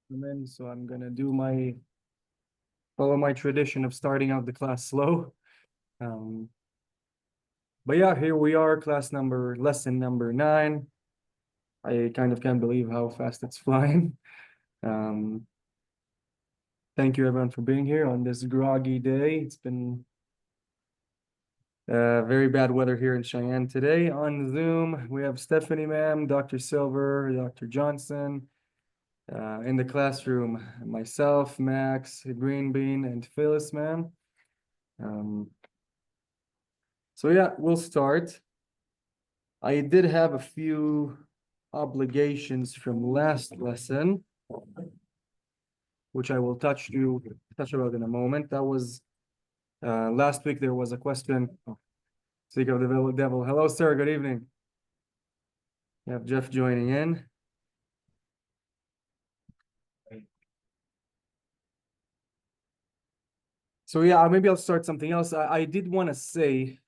So I'm gonna follow my tradition of starting out the class slow. But yeah, here we are, lesson number 9. I kind of can't believe how fast it's flying. Thank you everyone for being here on this groggy day. It's been very bad weather here in Cheyenne today. On Zoom, we have Stephanie ma'am, Dr. Silver, Dr. Johnson. In the classroom, myself, Max, Green Bean, and Phyllis ma'am. So yeah, we'll start. I did have a few obligations from last lesson, which I will touch about in a moment. That was last week. There was a question. Speak of the devil. Hello, sir. Good evening. You have Jeff joining in. So yeah, maybe I'll start something else. I did want to say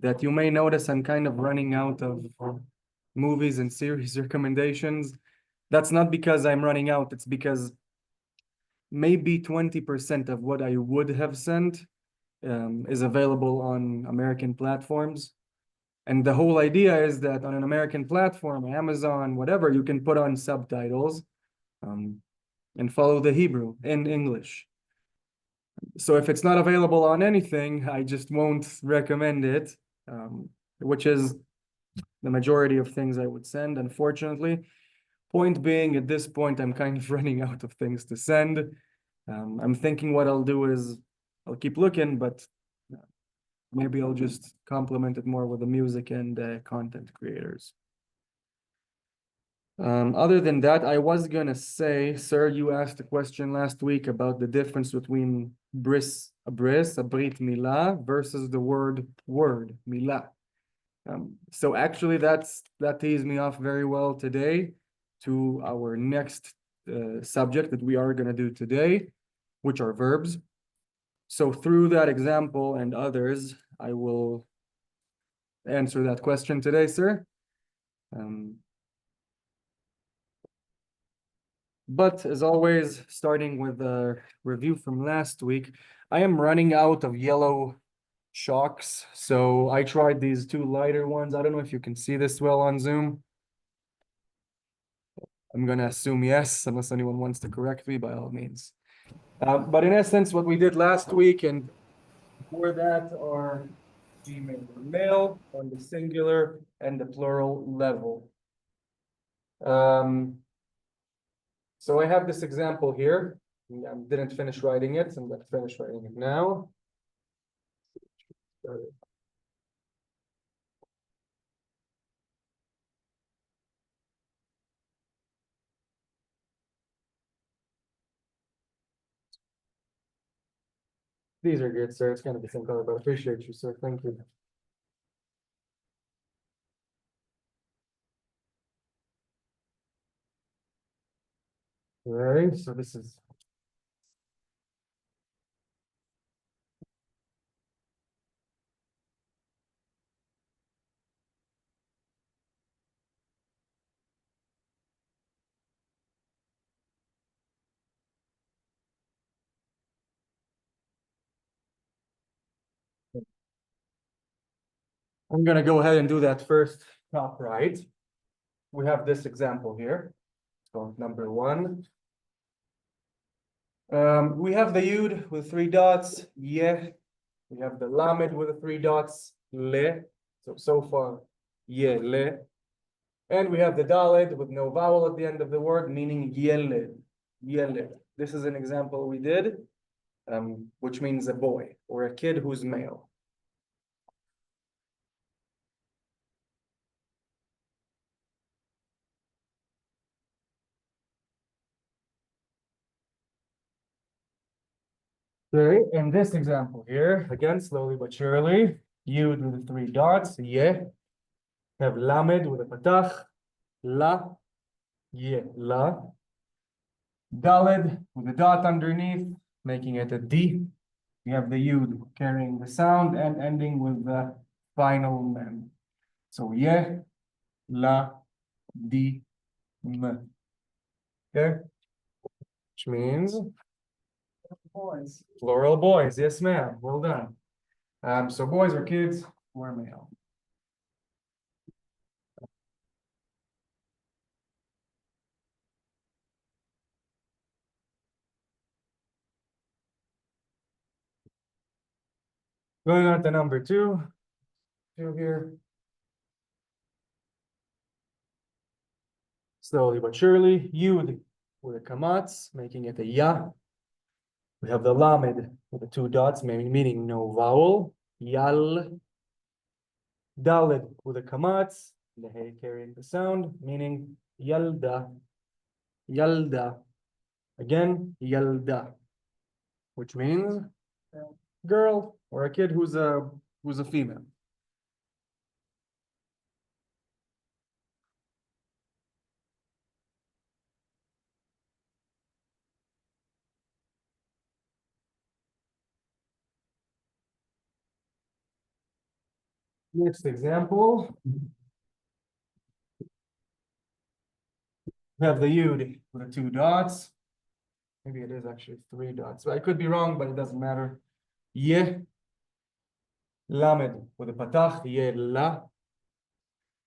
that you may notice I'm kind of running out of movies and series recommendations. That's not because I'm running out. It's because maybe 20% of what I would have sent is available on American platforms. And the whole idea is that on an American platform, Amazon, whatever, you can put on subtitles and follow the Hebrew in English. So if it's not available on anything, I just won't recommend it, which is the majority of things I would send, unfortunately. Point being, at this point, I'm kind of running out of things to send. I'm thinking what I'll do is I'll keep looking, but maybe I'll just complement it more with the music and content creators. Other than that, I was gonna say, sir, you asked a question last week about the difference between a brit milah, versus the word milah. So actually that tees me off very well today to our next subject that we are gonna do today, which are verbs. So through that example and others, I will answer that question today, sir. But as always, starting with a review from last week, I am running out of yellow chalks. So I tried these 2 lighter ones. I don't know if you can see this well on Zoom. I'm gonna assume yes, unless anyone wants to correct me, by all means. But in essence, what we did last week and before that are female and male on the singular and the plural level. So I have this example here. I didn't finish writing it. I'm going to finish writing it now. These are good, sir. It's kind of the same color, but I appreciate you, sir. Thank you. All right, so this is I'm going to go ahead and do that first, top right. We have this example here. So number 1. We have the yud with 3 dots, yeh. We have the lamed with the 3 dots, le. So far, yeh, le. And we have the daled with no vowel at the end of the word, meaning yeled, yeled. This is an example we did, which means a boy or a kid who's male. Okay, in this example here, again, slowly but surely, yud with the 3 dots, yeh. Have lamed with a patach, la, yeh, la. Daled with a dot underneath, making it a D. We have the yud carrying the sound and ending with the final mem. So yeh, la, di, m. Okay. which means boys. Plural boys. Yes, ma'am. Well done. So boys or kids or male. Going on to number two here. Slowly but surely, yud with a kamatz, making it a ya. We have the lamed with the two dots, meaning no vowel. Yal. Dalet with a kamatz, the hey carrying the sound, meaning yalda. Yalda. Again, yalda, which means girl or a kid who's a female. Next example, we have the yud with the two dots. Maybe it is actually three dots. I could be wrong, but it doesn't matter. Ye, lamed with a patach, ye la.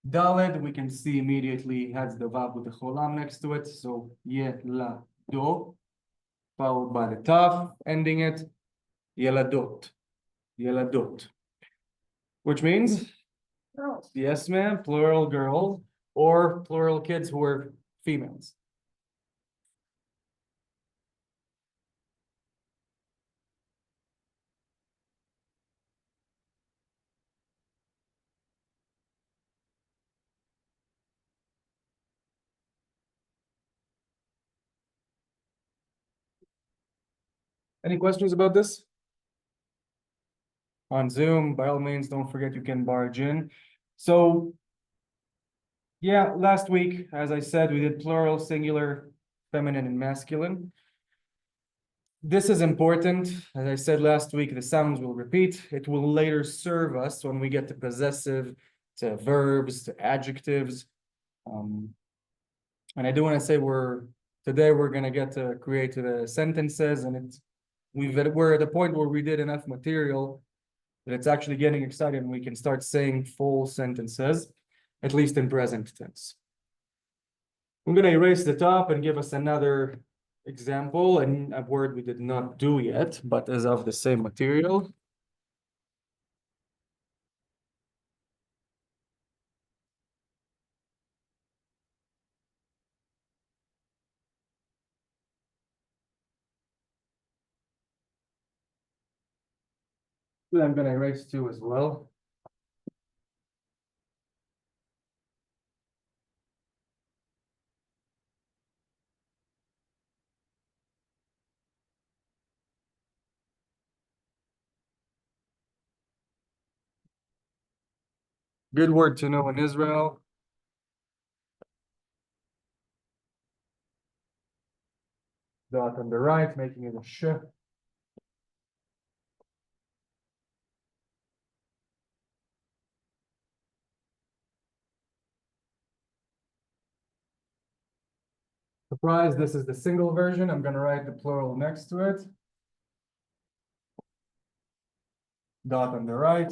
Daled, we can see immediately has the vav with the cholam next to it. So ye la do, followed by the taf, ending it, yeladot, yeladot, which means girls. Yes, ma'am, plural girls or plural kids who are females. Any questions about this? On Zoom, by all means, don't forget you can barge in. So, yeah, last week, as I said, we did plural, singular, feminine, and masculine. This is important. As I said last week, the sounds will repeat. It will later serve us when we get to possessive, to verbs, to adjectives. And I do want to say today we're going to get to create the sentences, and we're at a point where we did enough material that it's actually getting exciting and we can start saying full sentences, at least in present tense. I'm going to erase the top and give us another example and a word we did not do yet, but is of the same material. I'm going to erase two as well. Good word to know in Israel. Dot on the right, making it a sh. Surprise, this is the single version. I'm going to write the plural next to it. Dot on the right.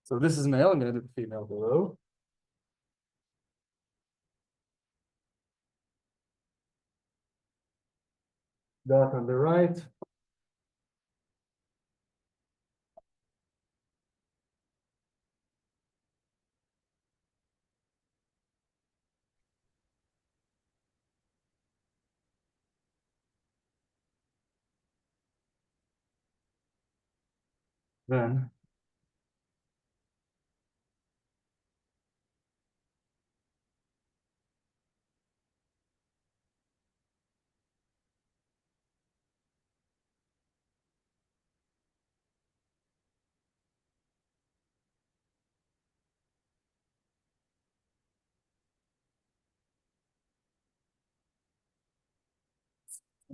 So this is male. I'm going to do the female below. Dot on the right. Then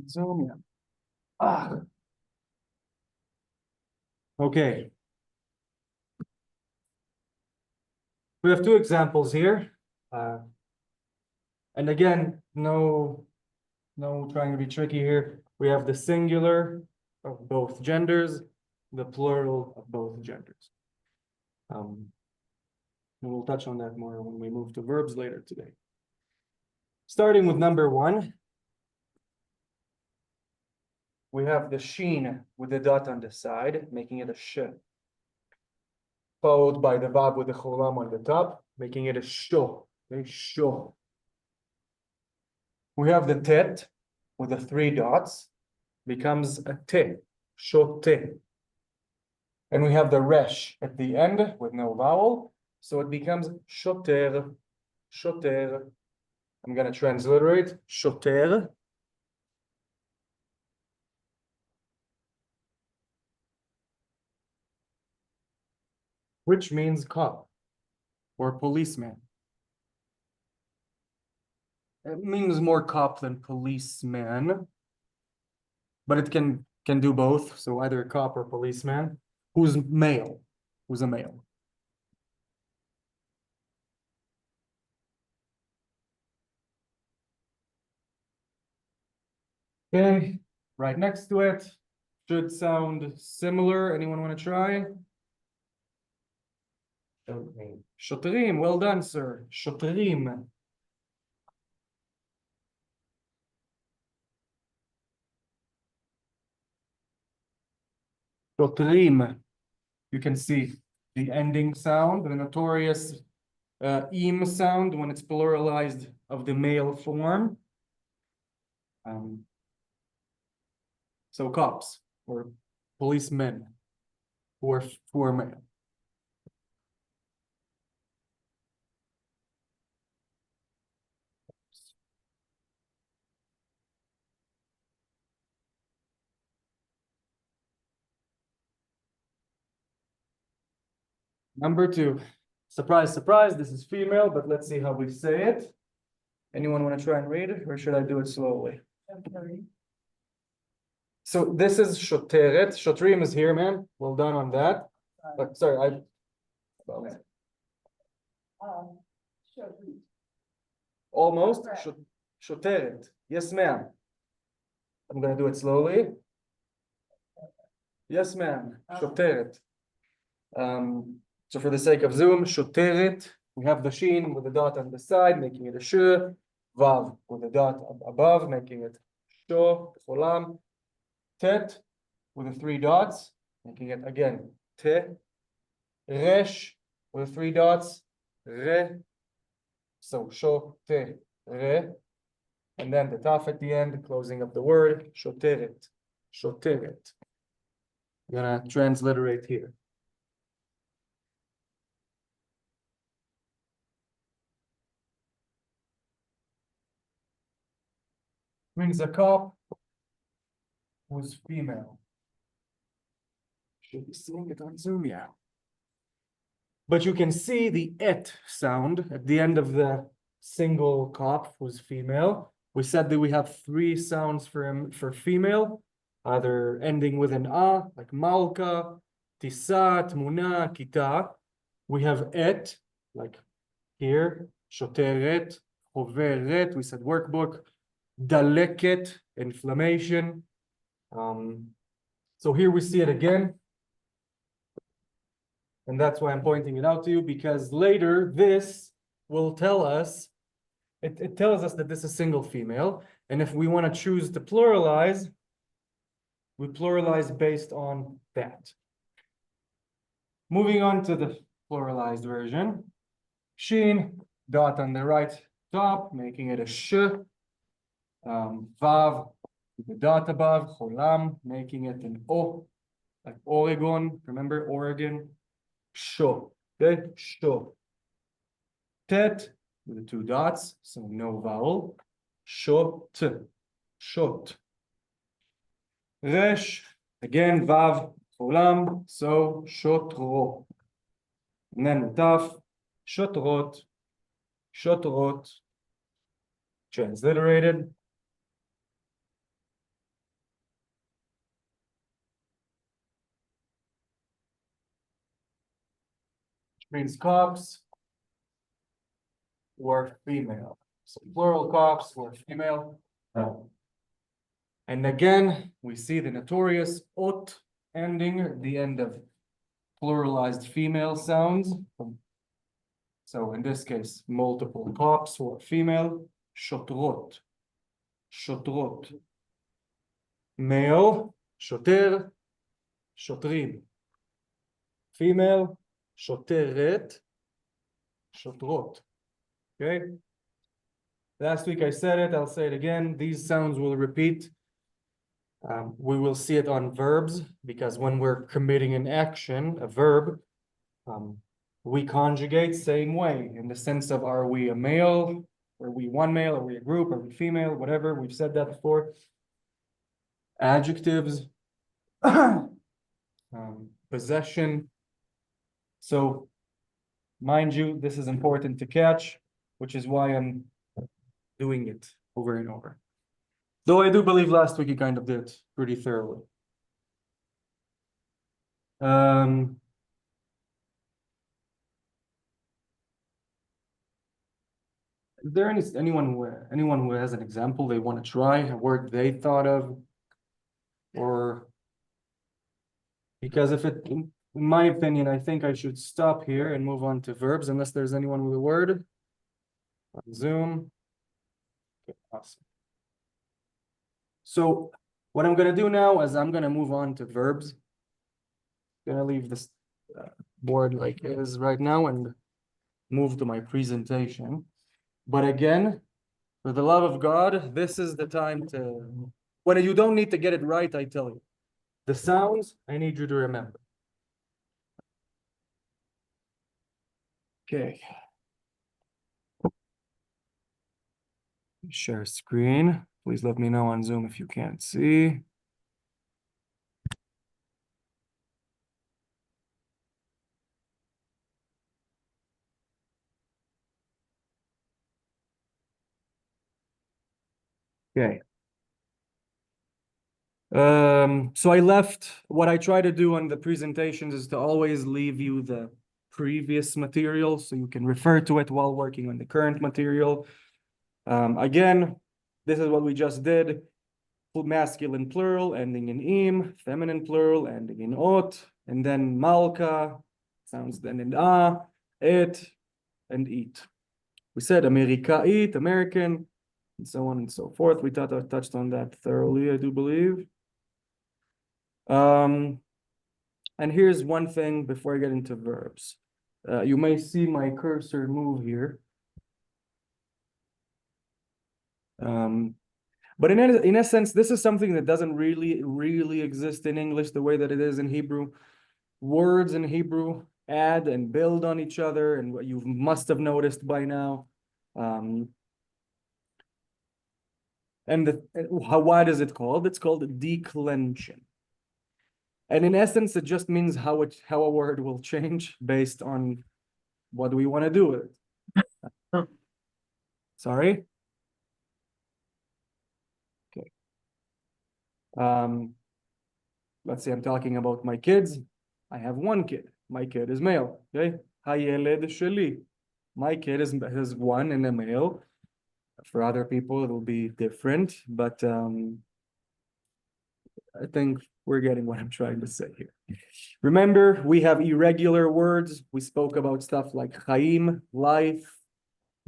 Zoom, yeah. Okay. We have two examples here. And again, no trying to be tricky here. We have the singular of both genders, the plural of both genders. And we'll touch on that more when we move to verbs later today. Starting with number one, we have the sheen with the dot on the side, making it a sh. Followed by the vav with the cholam on the top, making it a sho. A sho. We have the tet with the three dots, becomes a te, shote. And we have the resh at the end with no vowel, so it becomes shoter, shoter. I'm going to transliterate shoter. Which means cop or policeman. It means more cop than policeman, but it can do both. So either a cop or policeman who's male, who's a male. Okay, right next to it should sound similar. Anyone want to try? Shotrim, well done, sir. Shotrim. Shotrim. You can see the ending sound, the notorious eem sound when it's pluralized of the male form. So cops or policemen who are male. Number two, surprise, surprise, this is female, but let's see how we say it. Anyone want to try and read it, or should I do it slowly? So this is shoteret. Shotrim is here, man. Well done on that. But sorry, almost shoteret. Yes, ma'am. I'm gonna do it slowly. Yes, ma'am. Shoteret. So for the sake of Zoom, shoteret, we have the sheen with the dot on the side, making it a sh, vav with the dot above, making it sho, cholam, tet with the three dots, making it again te, resh with the three dots, re, so sho, te, re, and then the taf at the end, closing up the word, shoteret, shoteret. I'm gonna transliterate here. Means a cop who's female. Should be seeing it on Zoom, yeah. But you can see the et sound at the end of the single cop who's female. We said that we have three sounds for female, either ending with an a, like malka, tisa, tmuna, kita. We have et, like here, shoteret, choveret, we said workbook, daleket, inflammation. So here we see it again. And that's why I'm pointing it out to you, because later this will tell us, it tells us that this is single female. And if we want to choose to pluralize, we pluralize based on that. Moving on to the pluralized version. Sheen, dot on the right top, making it a sh. Vav, the dot above, cholam, making it an o, like Oregon. Remember Oregon? Sho, okay, sho. Tet with the two dots, so no vowel. Shot, shot. Resh, again, vav, cholam, so shotro. And then taf, shotrot, shotrot. Transliterated. means cups were female. So plural cups were female. And again, we see the notorious ot ending at the end of pluralized female sounds. So in this case, multiple cups were female. Shotrot. Shotrot. Male, shoter, shotrim. Female, shoteret, shotrot. Okay? Last week I said it, I'll say it again. These sounds will repeat. We will see it on verbs because when we're committing an action, a verb, we conjugate same way in the sense of are we a male? Are we one male? Are we a group? Are we female? Whatever. We've said that before. Adjectives, possession. So, mind you, this is important to catch, which is why I'm doing it over and over. Though I do believe last week you kind of did pretty thoroughly. Is there anyone who has an example they want to try, a word they thought of, or because in my opinion, I think I should stop here and move on to verbs unless there's anyone with a word on Zoom. Okay, awesome. So what I'm gonna do now is I'm gonna move on to verbs. Gonna leave this board like it is right now and move to my presentation. But again, for the love of God, this is the time to, when you don't need to get it right, I tell you. The sounds, I need you to remember. Okay. Share screen. Please let me know on Zoom if you can't see. Okay. So I left, what I try to do on the presentations is to always leave you the previous material so you can refer to it while working on the current material. Again, this is what we just did. Masculine plural ending in im, feminine plural ending in ot, and then malka sounds then in it, and eat. We said Amerika'it, American, and so on and so forth. We touched on that thoroughly, I do believe. And here's one thing before I get into verbs. You may see my cursor move here. But in essence, this is something that doesn't really exist in English the way that it is in Hebrew. Words in Hebrew add and build on each other, and what you must have noticed by now. What is it called? It's called declension. And in essence, it just means how a word will change based on what we want to do with it. Sorry? Okay. Let's say I'm talking about my kids. I have one kid. My kid is male. Okay. Hayeled sheli. My kid is one and a male. For other people, it will be different, but I think we're getting what I'm trying to say here. Remember, we have irregular words. We spoke about stuff like chaim, life,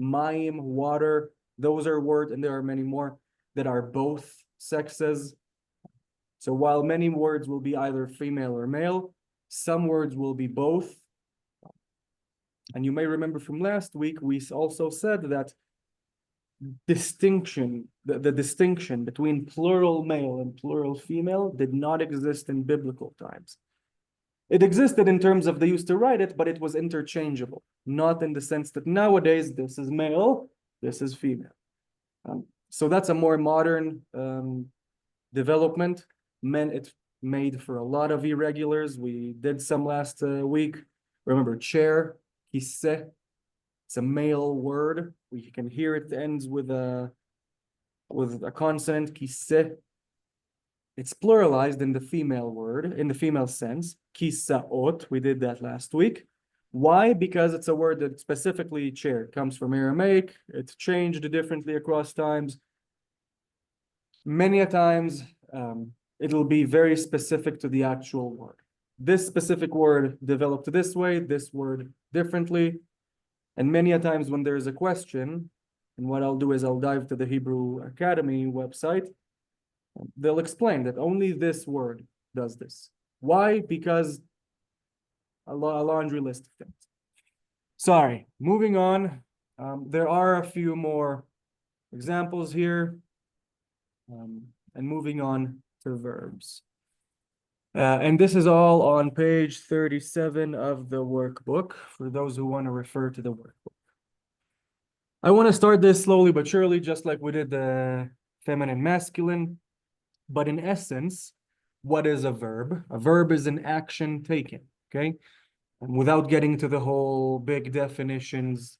mayim, water. Those are words, and there are many more that are both sexes. So while many words will be either female or male, some words will be both. And you may remember from last week, we also said that the distinction between plural male and plural female did not exist in biblical times. It existed in terms of they used to write it, but it was interchangeable, not in the sense that nowadays this is male, this is female. So that's a more modern development. It made for a lot of irregulars. We did some last week. Remember, chair, kisse. It's a male word. We can hear it ends with a consonant, kisse. It's pluralized in the female word, in the female sense, kissaot. We did that last week. Why? Because it's a word that specifically chair comes from Aramaic. It's changed differently across times. Many a times, it'll be very specific to the actual word. This specific word developed this way, this word differently. And many a times when there's a question, and what I'll do is I'll dive to the Hebrew Academy website, they'll explain that only this word does this. Why? Because a laundry list of things. Sorry, moving on. There are a few more examples here. And moving on to verbs. And this is all on page 37 of the workbook for those who want to refer to the workbook. I want to start this slowly but surely, just like we did the feminine, masculine. But in essence, what is a verb? A verb is an action taken, okay? And without getting to the whole big definitions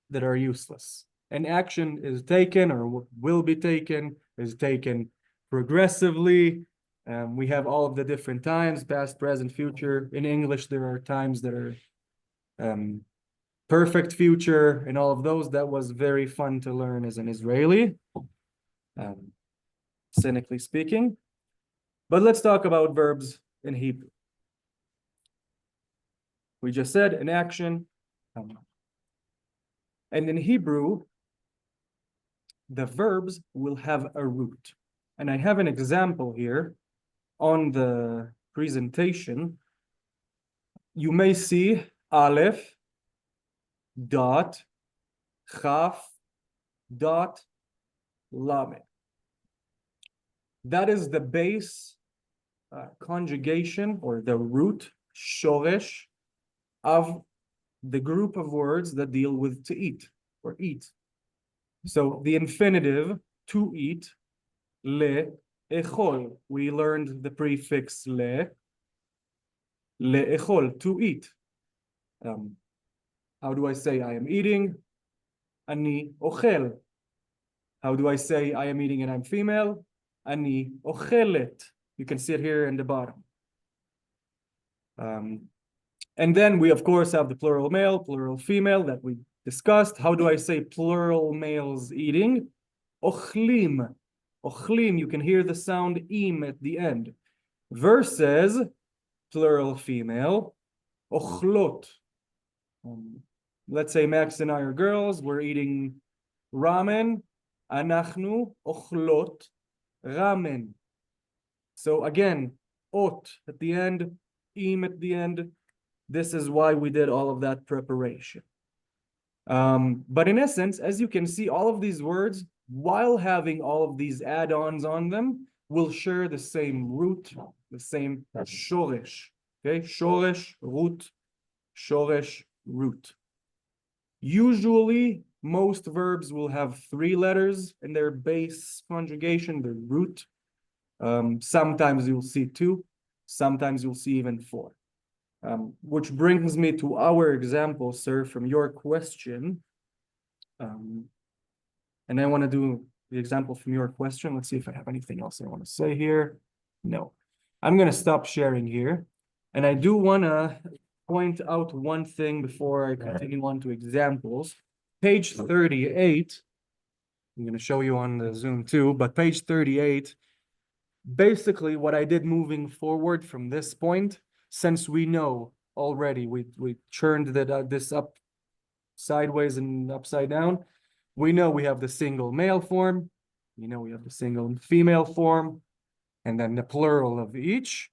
that are useless. An action is taken or will be taken, is taken progressively. We have all of the different times, past, present, future. In English, there are times that are perfect future and all of those. That was very fun to learn as an Israeli, cynically speaking. But let's talk about verbs in Hebrew. We just said an action. And in Hebrew, the verbs will have a root. And I have an example here on the presentation. You may see Aleph, dot, Chaf, dot, Lamed. That is the base conjugation or the root, shoresh, of the group of words that deal with to eat or eat. So the infinitive, to eat, le-echol. We learned the prefix le-echol, to eat. How do I say I am eating? Ani ochel. How do I say I am eating and I'm female? Ani ochelet. You can see it here in the bottom. And then we, of course, have the plural male, plural female that we discussed. How do I say plural males eating? Ochlim. Ochlim, you can hear the sound im at the end. Versus plural female, ochlot. Let's say Max and I are girls. We're eating ramen. Anachnu ochlot ramen. So again, ot at the end, im at the end. This is why we did all of that preparation. But in essence, as you can see, all of these words, while having all of these add-ons on them, will share the same root, the same shoresh. Okay, shoresh, root, shoresh, root. Usually, most verbs will have 3 letters in their base conjugation, their root. Sometimes you'll see 2, sometimes you'll see even 4. Which brings me to our example, sir, from your question. And I want to do the example from your question. Let's see if I have anything else I want to say here. No. I'm going to stop sharing here. And I do want to point out one thing before I continue on to examples. Page 38, I'm going to show you on the Zoom too, but page 38, basically what I did moving forward from this point, since we know already, we churned this up sideways and upside down, we know we have the single male form, we know we have the single female form, and then the plural of each.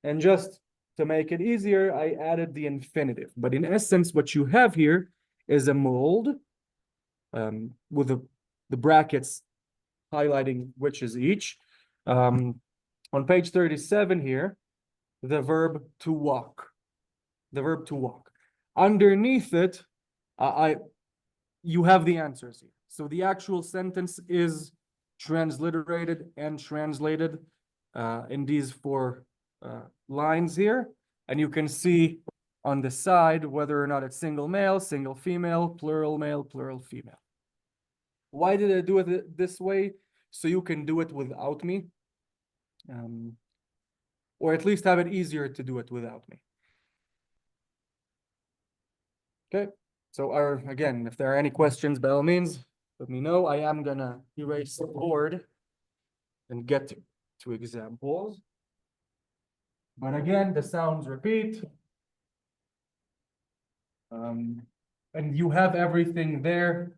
And just to make it easier, I added the infinitive. But in essence, what you have here is a mold with the brackets highlighting which is each. On page 37 here, the verb to walk. The verb to walk. Underneath it, you have the answers here. So the actual sentence is transliterated and translated in these 4 lines here. And you can see on the side whether or not it's single male, single female, plural male, plural female. Why did I do it this way? So you can do it without me. Or at least have it easier to do it without me. Okay, so again, if there are any questions, by all means, let me know. I am gonna erase the board and get to examples. But again, the sounds repeat. And you have everything there.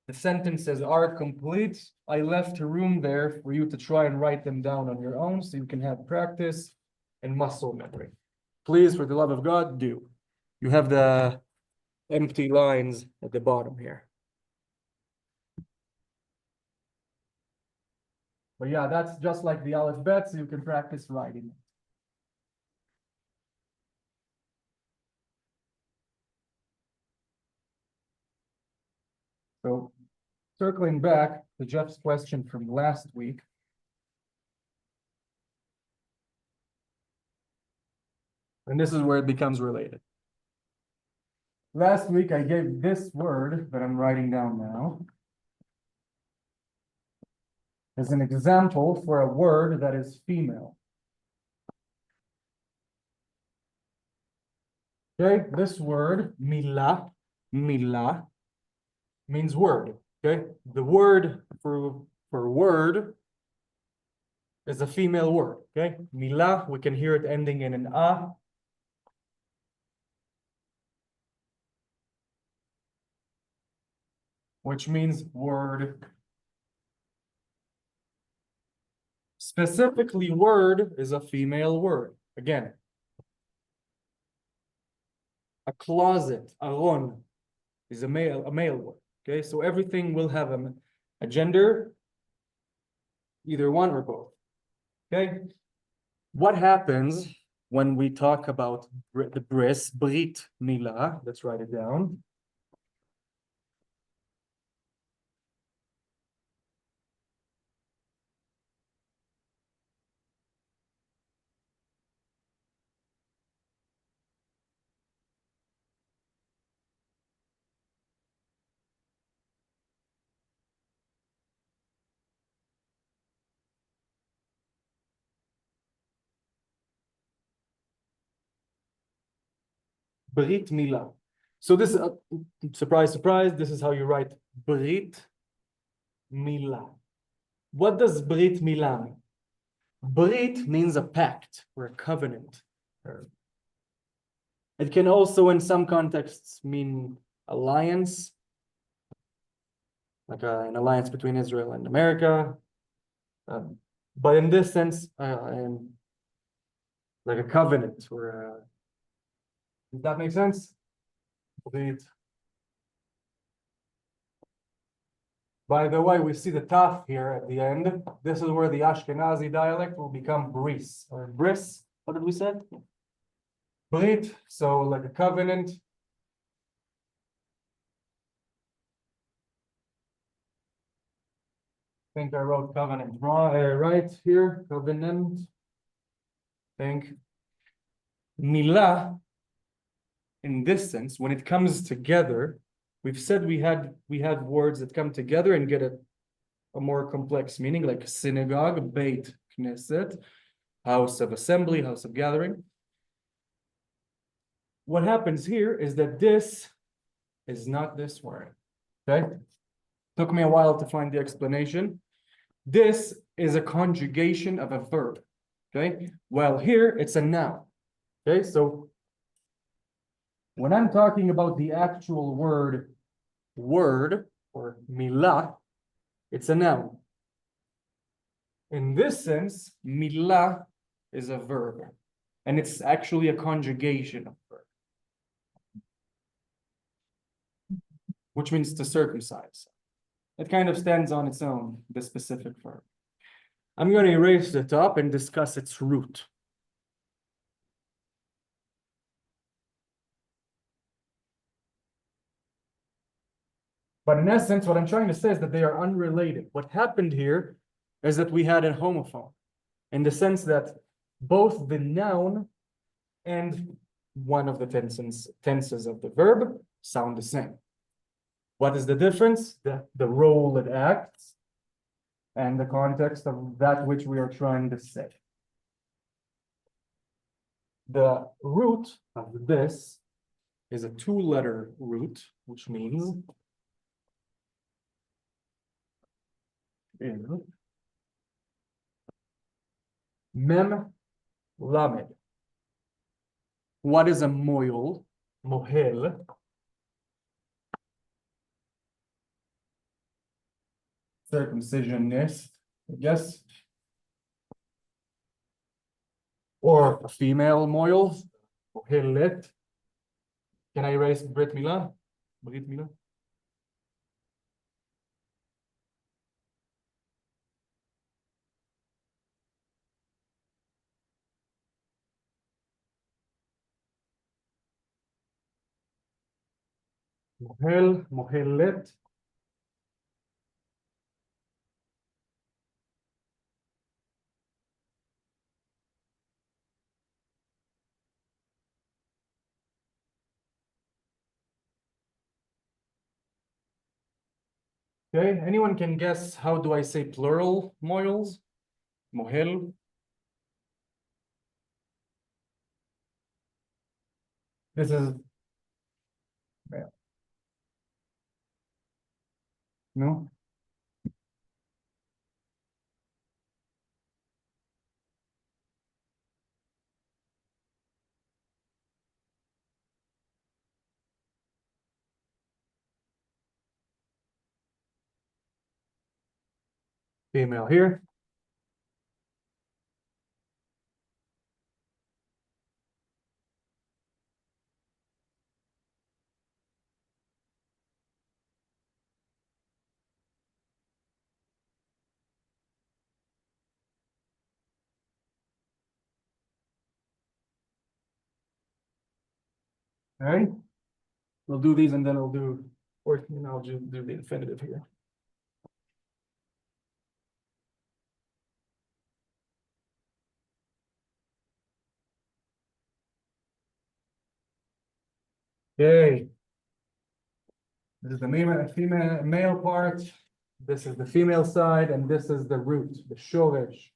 The sentences are complete. I left a room there for you to try and write them down on your own so you can have practice and muscle memory. Please, for the love of God, do. You have the empty lines at the bottom here. But yeah, that's just like the alphabet, so you can practice writing it. So circling back to Jeff's question from last week. And this is where it becomes related. Last week, I gave this word that I'm writing down now as an example for a word that is female. Okay, this word, milah, means word. Okay, the word for word is a female word. Okay, milah, we can hear it ending in an a. Which means word. Specifically, word is a female word. Again, a closet, aron, is a male word. Okay, so everything will have a gender, either one or both. Okay, what happens when we talk about the bris, brit milah? Let's write it down. Brit milah. So this, surprise, surprise, this is how you write brit milah. What does brit milah mean? Brit means a pact or a covenant. It can also, in some contexts, mean alliance, like an alliance between Israel and America. But in this sense, like a covenant or does that make sense? Brit. By the way, we see the taf here at the end. This is where the Ashkenazi dialect will become bris or bris. What did we say? Brit. So like a covenant. I think I wrote covenant wrong, right here. Covenant. Think. Milah. In this sense, when it comes together, we've said we had words that come together and get a more complex meaning, like synagogue, Beit Knesset, house of assembly, house of gathering. What happens here is that this is not this word. Okay? Took me a while to find the explanation. This is a conjugation of a verb. Okay? While here it's a noun. Okay, so when I'm talking about the actual word or milah, it's a noun. In this sense, milah is a verb, and it's actually a conjugation of verb, which means to circumcise. It kind of stands on its own, the specific verb. I'm going to erase the top and discuss its root. But in essence, what I'm trying to say is that they are unrelated. What happened here is that we had a homophone in the sense that both the noun and one of the tenses of the verb sound the same. What is the difference? The role it acts and the context of that which we are trying to say. The root of this is a two-letter root, which means mem lamed. What is a moil? Mohel. Circumcisionist, I guess. Or a female moil. Holekhet. Can I erase Brit Milah? Brit Milah? Mohel, Mohellet. Okay, anyone can guess how do I say plural moils? Mohel. This is male. No? Female here. All right. We'll do these and then I'll do, or I'll do the infinitive here. Okay. This is the male part. This is the female side, and this is the root, the shoresh.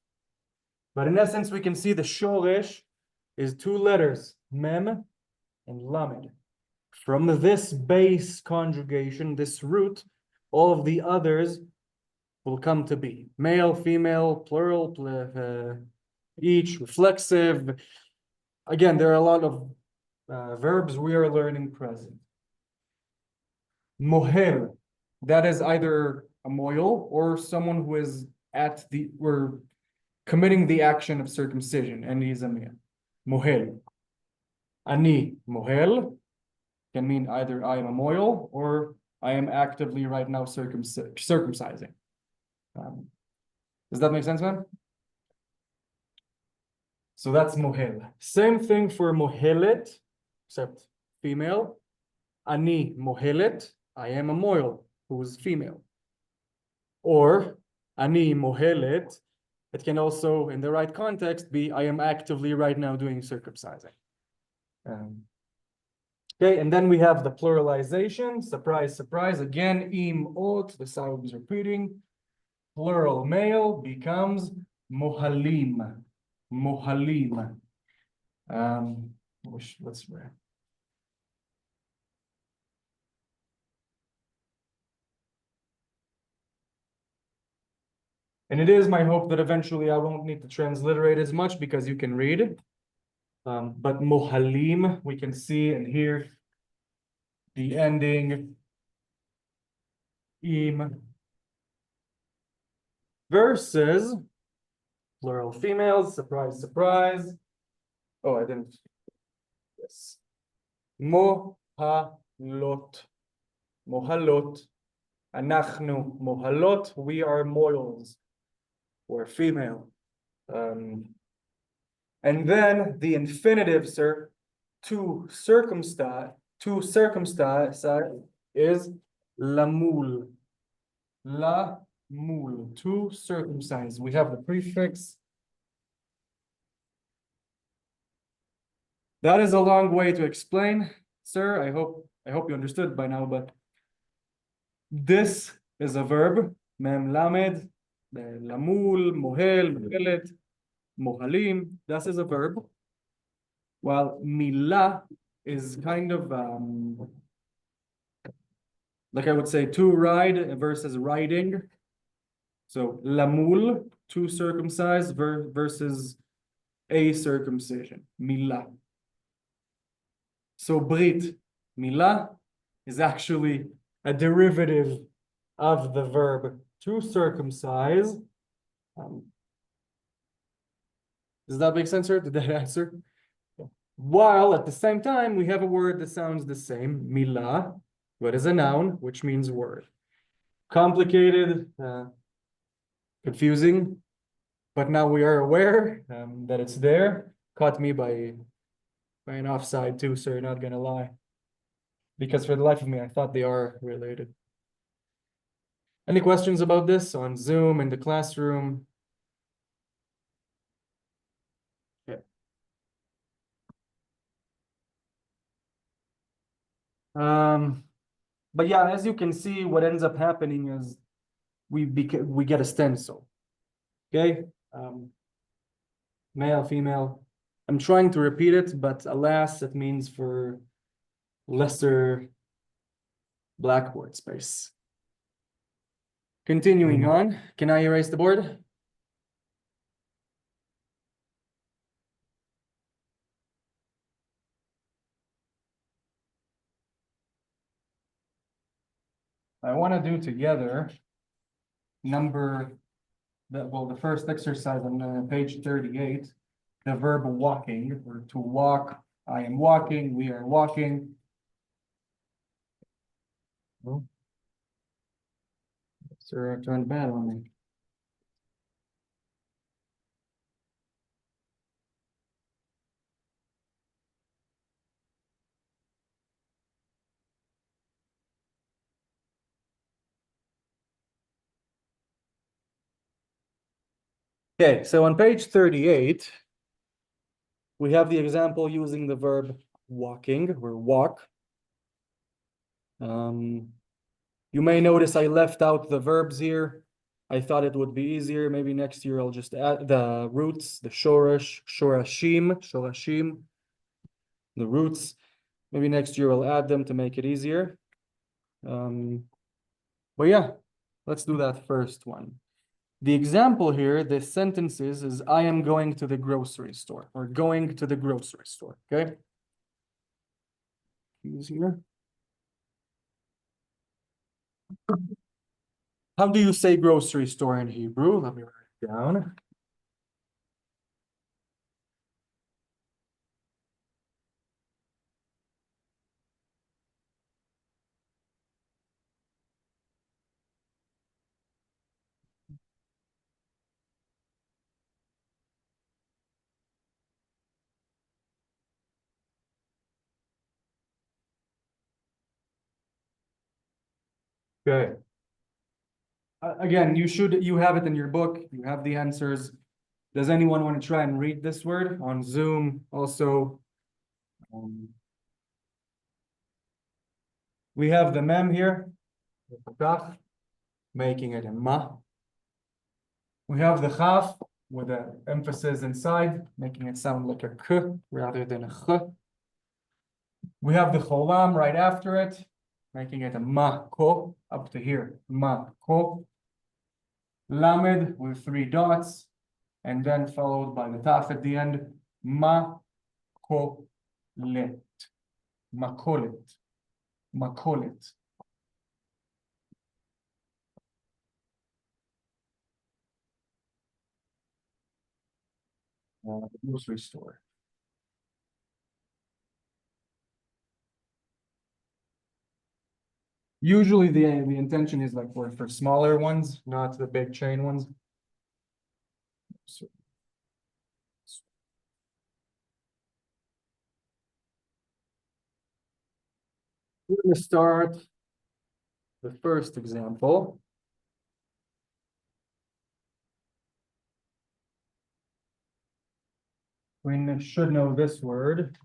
But in essence, we can see the shoresh is two letters, mem and lamed. From this base conjugation, this root, all of the others will come to be. Male, female, plural, each, reflexive. Again, there are a lot of verbs we are learning present. Mohel, that is either a moil or someone who is we're committing the action of circumcision, and he's a man. Mohel. Ani mohel can mean either I am a moil or I am actively right now circumcising. Does that make sense, man? So that's mohel. Same thing for mohelet, except female. Ani mohelet, I am a moil who is female. Or ani mohelet, it can also, in the right context, be I am actively right now doing circumcising. Okay, and then we have the pluralization. Surprise, surprise. Again, im ot, the sound is repeating. Plural male becomes mohalim. Mohalim. Let's read. And it is my hope that eventually I won't need to transliterate as much because you can read it. But mohalim, we can see and hear the ending im versus plural females. Surprise, surprise. Oh, I didn't. Yes. Mohalot. Mohalot. Anachnu mohalot. We are moils. Or female. And then the infinitive, sir, to circumcise is lamul. Lamul, to circumcise. We have the prefix. That is a long way to explain, sir. I hope you understood by now, but this is a verb, mem lamed. Lamul, mohel, mohelet, mohalim. This is a verb. While milah is kind of like I would say to ride versus riding. So lamul, to circumcise versus a circumcision, milah. So brit, milah, is actually a derivative of the verb to circumcise. Does that make sense, sir? Did that answer? While at the same time, we have a word that sounds the same, milah, but is a noun, which means word. Complicated, confusing, but now we are aware that it's there. Caught me by an offside too, sir, not gonna lie. Because for the life of me, I thought they are related. Any questions about this on Zoom, in the classroom? Yeah. But yeah, as you can see, what ends up happening is we get a stencil. Okay? Male, female. I'm trying to repeat it, but alas, it means for lesser blackboard space. Continuing on, can I erase the board? I want to do together the first exercise on page 38, the verb walking, or to walk. I am walking, we are walking. Oh. Sir, turned bad on me. Okay, so on page 38, we have the example using the verb walking or walk. You may notice I left out the verbs here. I thought it would be easier. Maybe next year I'll just add the roots, the shorashim, the roots. Maybe next year I'll add them to make it easier. But yeah, let's do that first one. The example here, the sentences is I am going to the grocery store or going to the grocery store, okay? Easier. How do you say grocery store in Hebrew? Let me write it down. Okay. Again, you have it in your book. You have the answers. Does anyone want to try and read this word on Zoom? Also, we have the mem here, making it a ma. We have the chaf with the emphasis inside, making it sound like a k rather than a ch. We have the cholam right after it, making it a ma ko up to here, ma ko. Lamed with 3 dots, and then followed by the taf at the end, ma ko let, makolet, makolet. Grocery store. Usually the intention is like for smaller ones, not the big chain ones. So, we're going to start the first example. We should know this word.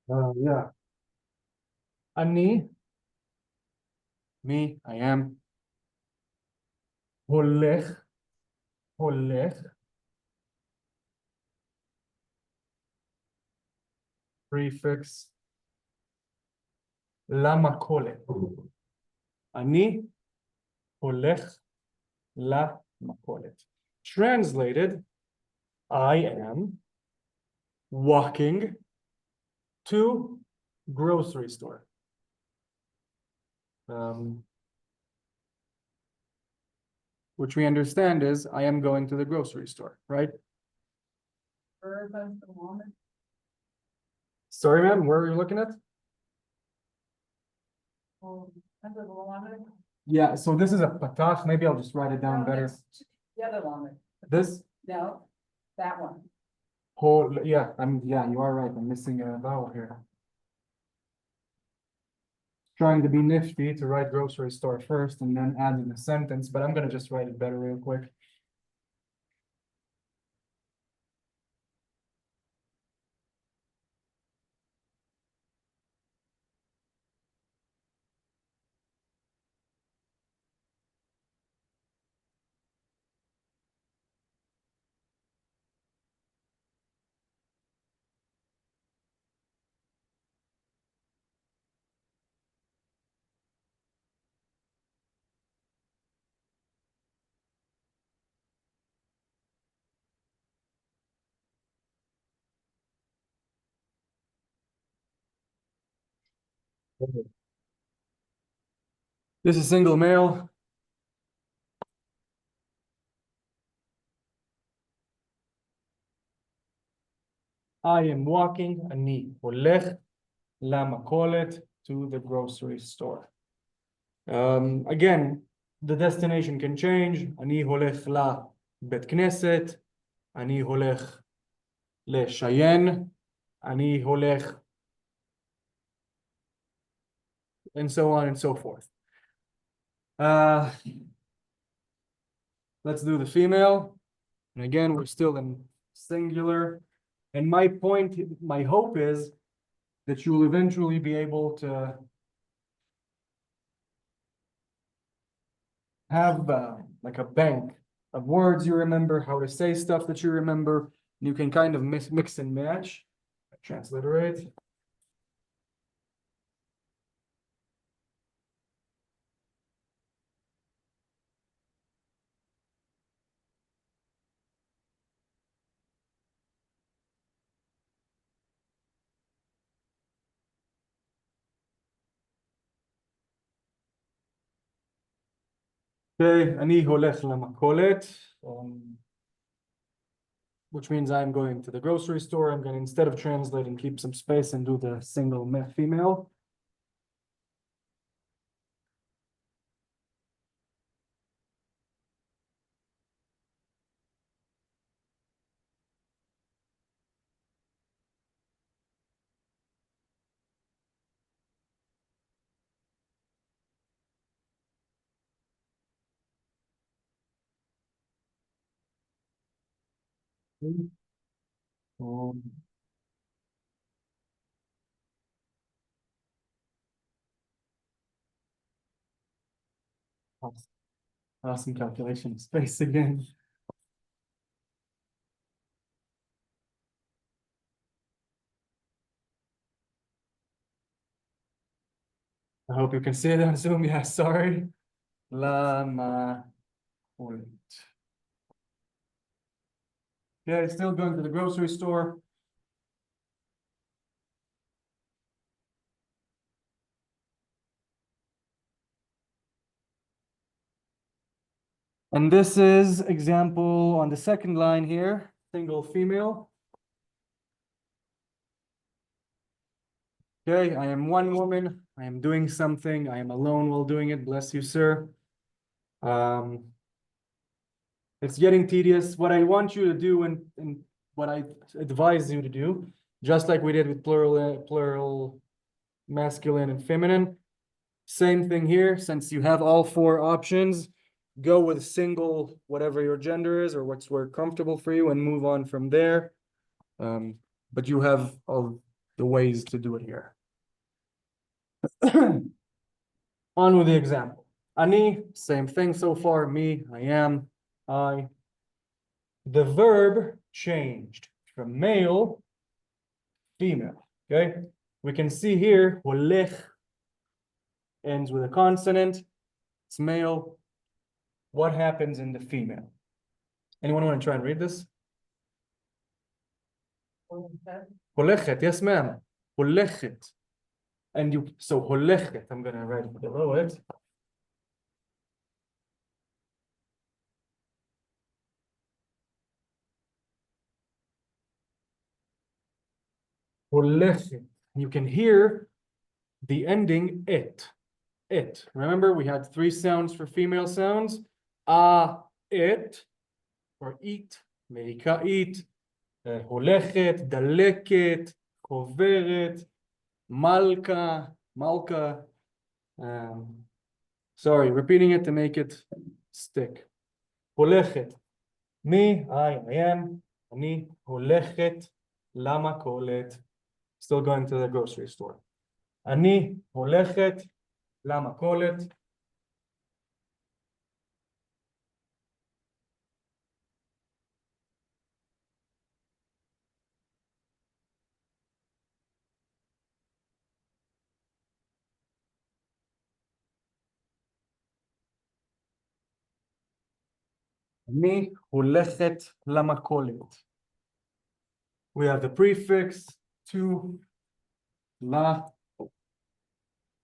Yeah. Anee, me, I am. Holekh, holekh, prefix, למכולת. אני הולך למכולת. Translated, I am walking to grocery store. Which we understand is I am going to the grocery store, right? Verb of the woman. Sorry, ma'am, where are you looking at? Under the woman. Yeah, so this is a patach. Maybe I'll just write it down No, better. that's the other woman. This No, that one. whole, yeah, you are right. I'm missing a vowel here. Trying to be nifty to write grocery store first and then add in a sentence, but I'm gonna just write it better real quick. This is single male. I am walking, אני הולך למכולת, to the grocery store. Again, the destination can change. אני הולך לבית כנסת, אני הולך לשיין, אני הולך, and so on and so forth. Let's do the female. And again, we're still in singular. And my point, my hope is that you will eventually be able to have like a bank of words you remember, how to say stuff that you remember. You can kind of mix and match. Transliterate. Okay, אני הולך למכולת, which means I'm going to the grocery store. I'm going to, instead of translating, keep some space and do the single female. Awesome calculation of space again. I hope you can see it on Zoom. Yeah, sorry. Lama. Yeah, still going to the grocery store. And this is example on the second line here, single female. Okay, I am one woman. I am doing something. I am alone while doing it. Bless you, sir. It's getting tedious. What I want you to do and what I advise you to do, just like we did with plural, masculine and feminine, same thing here. Since you have all four options, go with single, whatever your gender is or what's comfortable for you, and move on from there. But you have all the ways to do it here. On with the example. Ani, same thing so far. Me, I am, I. The verb changed from male, female. Okay, we can see here, holech ends with a consonant. It's male. What happens in the female? Anyone want to try and read this? Holekhet, yes, ma'am. Holekhet. And you, so holekhet, I'm going to write it below it. Holekhet. You can hear the ending it. It. Remember, we had 3 sounds for female sounds. It, or eat, meika'it, holekhet, daleket, choveret, malka, malka. Sorry, repeating it to make it stick. Holekhet. Me, I am. Ani holekhet lamakolet. Still going to the grocery store. Ani holekhet lamakolet. אני הולכת למכולת. We have the prefix to la.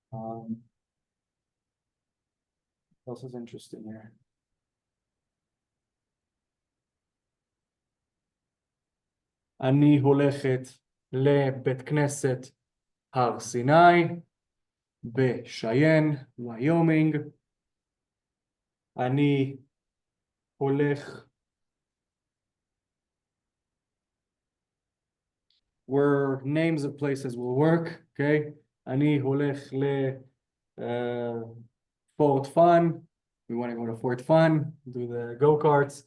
What else is interesting here? אני הולכת לבית כנסת הר סיני בשיין, ויומינג. אני הולך where names of places will work, okay? אני הולך Fort Fun. We want to go to Fort Fun, do the go-karts.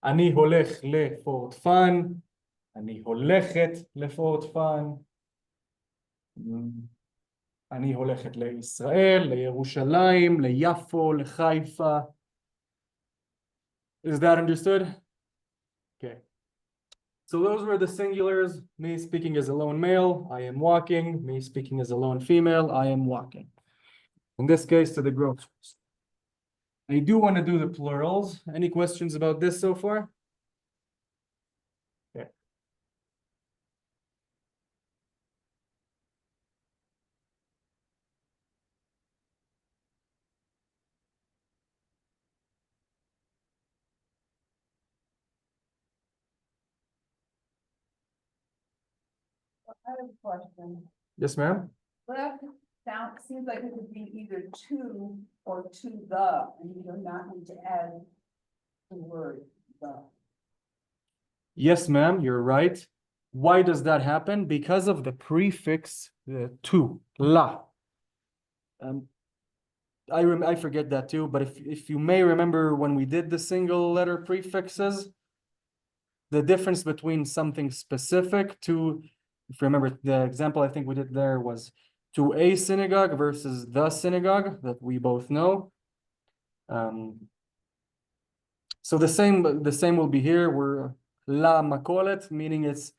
אני הולך לפורט פאן. אני הולכת לפורט פאן. אני הולכת לישראל, לירושלים, ליפו, לחיפה. Is that understood? Okay. So those were the singulars. Me speaking as a lone male, I am walking. Me speaking as a lone female, I am walking. In this case, to the groceries. I do want to do the plurals. Any questions about this so far? Okay. I have a question. Yes, ma'am. Left sound seems like it would be either to or to the, and you do not need to add the word the. Yes, ma'am, you're right. Why does that happen? Because of the prefix to, la. I forget that too, but if you may remember when we did the single letter prefixes, the difference between something specific to, if you remember the example I think we did there was to a synagogue versus the synagogue that we both know. So the same will be here. We're la makolet, meaning it's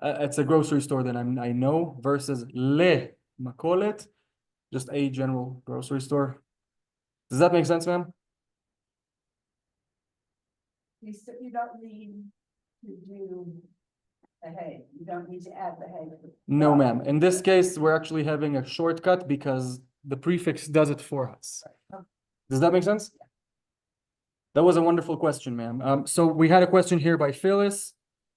a grocery store that I know, versus le makolet, just a general grocery store. Does that make sense, ma'am? You don't need to do the hay. You don't need to add the hay. No, ma'am. In this case, we're actually having a shortcut because the prefix does it for us. Does that make sense? That was a wonderful question, ma'am. So we had a question here by Phyllis.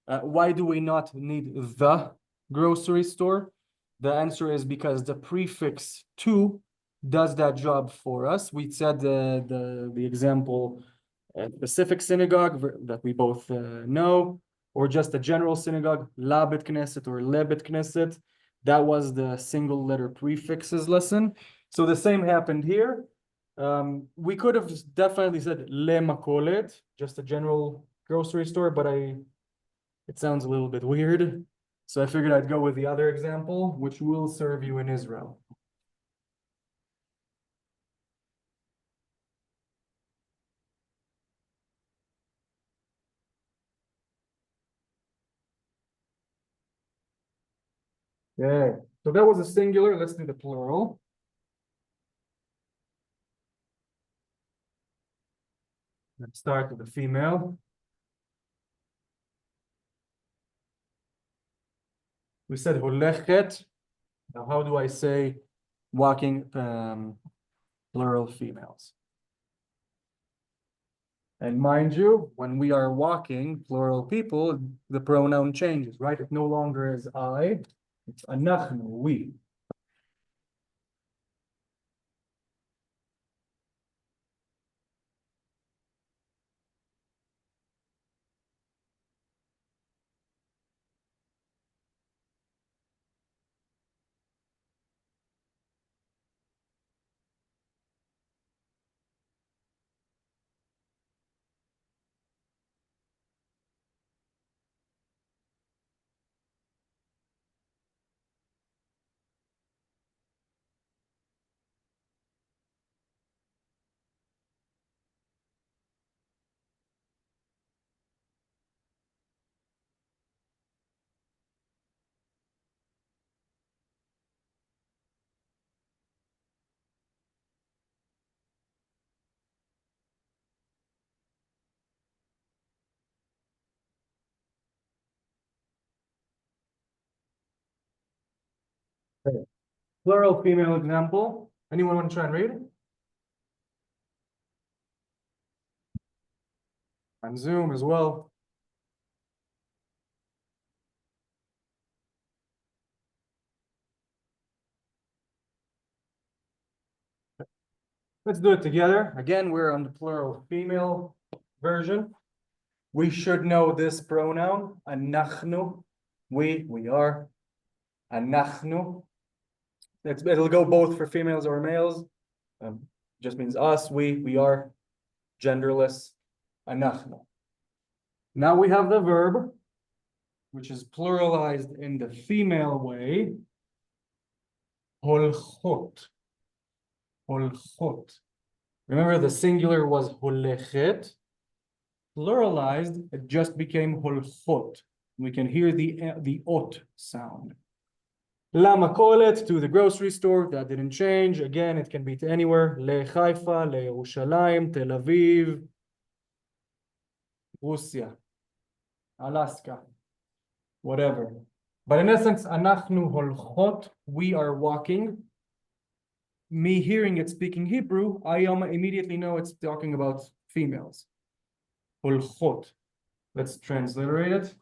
Why do we not need the grocery store? The answer is because the prefix to does that job for us. We said the example, specific synagogue that we both know, or just a general synagogue, la bet knesset or le bet knesset. That was the single letter prefixes lesson. So the same happened here. We could have definitely said le makolet, just a general grocery store, but it sounds a little bit weird. So I figured I'd go with the other example, which will serve you in Israel. Okay, so that was a singular. Let's do the plural. Let's start with the female. We said Holekhet. Now, how do I say walking plural females? And mind you, when we are walking plural people, the pronoun changes, right? It no longer is I, it's anachnu, we. Okay. Plural female example. Anyone want to try and read? On Zoom as well. Let's do it together. Again, we're on the plural female version. We should know this pronoun, anachnu. We are. Anachnu. It'll go both for females or males. Just means us, we are, genderless. Anachnu. Now we have the verb, which is pluralized in the female way. Holchot. Holchot. Remember, the singular was holekhet. Pluralized, it just became holchot. We can hear the ot sound. Lamakolet, to the grocery store, that didn't change. Again, it can be to anywhere. LeHaifa, LeYerushalayim, Tel Aviv, Russia, Alaska, whatever. But in essence, anachnu holchot, we are walking. Me hearing it speaking Hebrew, I immediately know it's talking about females. Holchot. Let's transliterate it.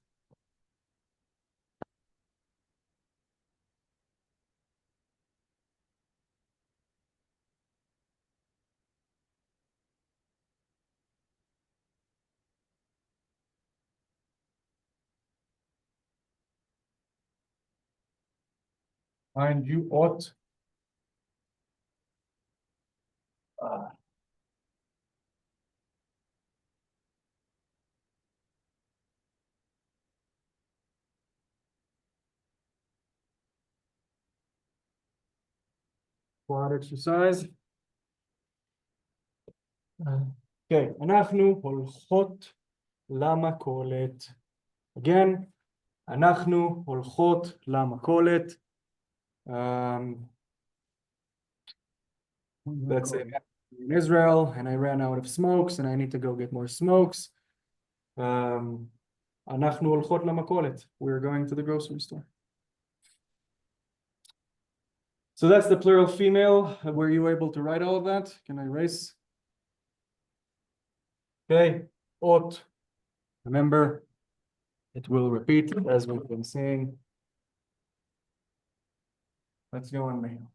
And you ought. Quad exercise. Okay, אנחנו הולכות למכולת. Again, אנחנו הולכות למכולת. Let's say in Israel, and I ran out of smokes, and I need to go get more smokes. אנחנו הולכות למכולת. We're going to the grocery store. So that's the plural female. Were you able to write all of that? Can I erase? Okay, ot. Remember, it will repeat as we've been saying. Let's go on male.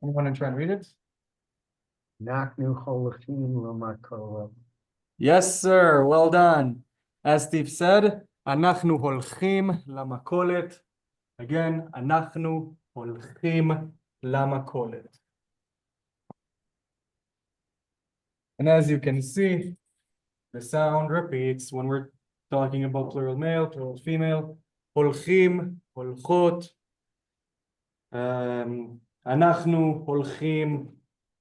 Anyone want to try and read it? Nachnu Holekhet lamakolet. Yes, sir. Well done. As Steve said, אנחנו הולכים למכולת. Again, אנחנו הולכים למכולת. And as you can see, the sound repeats when we're talking about plural male, plural female. הולכים, הולכות. אנחנו הולכים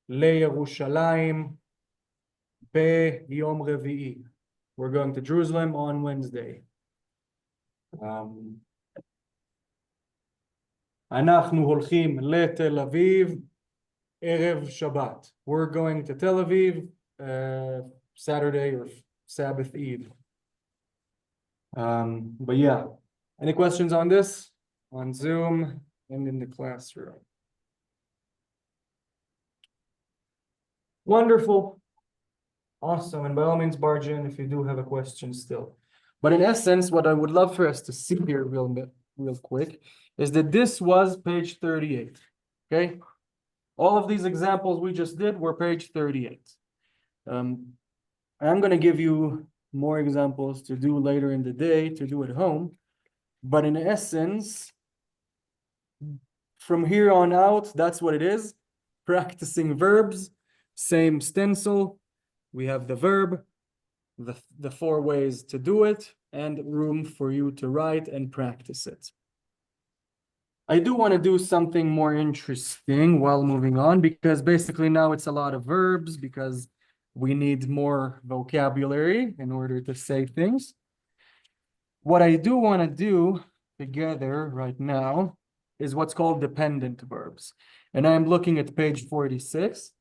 לירושלים ביום רביעי. We're going to Jerusalem on Wednesday. אנחנו הולכים לתל אביב ערב שבת. We're going to Tel Aviv Saturday or Sabbath Eve. But yeah, any questions on this? On Zoom and in the classroom? Wonderful. Awesome. And by all means, barge in if you do have a question still. But in essence, what I would love for us to see here real quick is that this was page 38. Okay? All of these examples we just did were page 38. I'm going to give you more examples to do later in the day, to do at home. But in essence, from here on out, that's what it is. Practicing verbs, same stencil. We have the verb, the 4 ways to do it, and room for you to write and practice it. I do want to do something more interesting while moving on, because basically now it's a lot of verbs, because we need more vocabulary in order to say things. What I do want to do together right now is what's called dependent verbs. And I'm looking at page 46.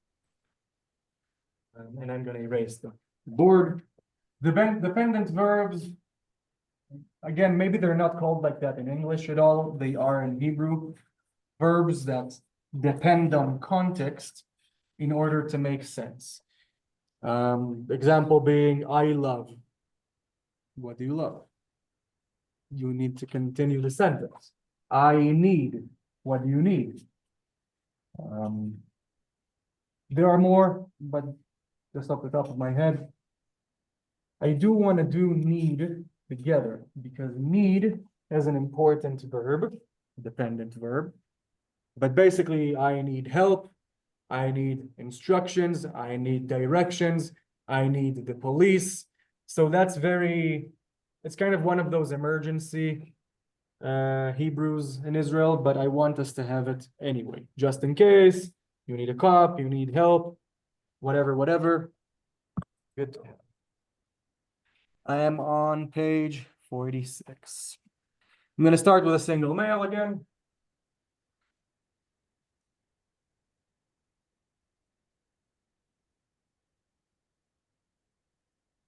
And I'm going to erase the board. Dependent verbs, again, maybe they're not called like that in English at all. They are in Hebrew. Verbs that depend on context in order to make sense. Example being, I love. What do you love? You need to continue the sentence. I need. What do you need? There are more, but just off the top of my head, I do want to do need together, because need is an important verb, dependent verb. But basically, I need help, I need instructions, I need directions, I need the police. So that's it's kind of one of those emergency Hebrews in Israel, but I want us to have it anyway, just in case you need a cop, you need help, whatever. Good to have. I am on page 46. I'm going to start with a single male again.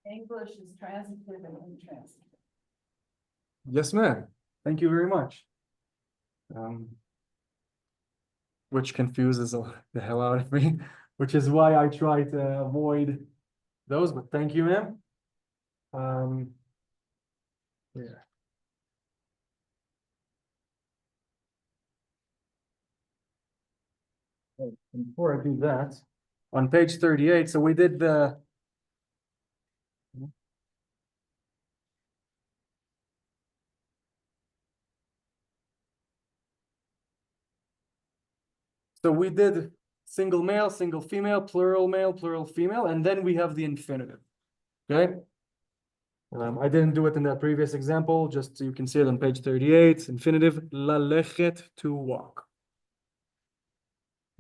English is transitive and intransitive. Yes, ma'am. Thank you very much. Which confuses the hell out of me, which is why I try to avoid those, but thank you, ma'am. Yeah. Before I do that, on page 38, so we did the single male, single female, plural female, and then we have the infinitive. Okay. I didn't do it in that previous example, just so you can see it on page 38. Infinitive, lalekhet, to walk.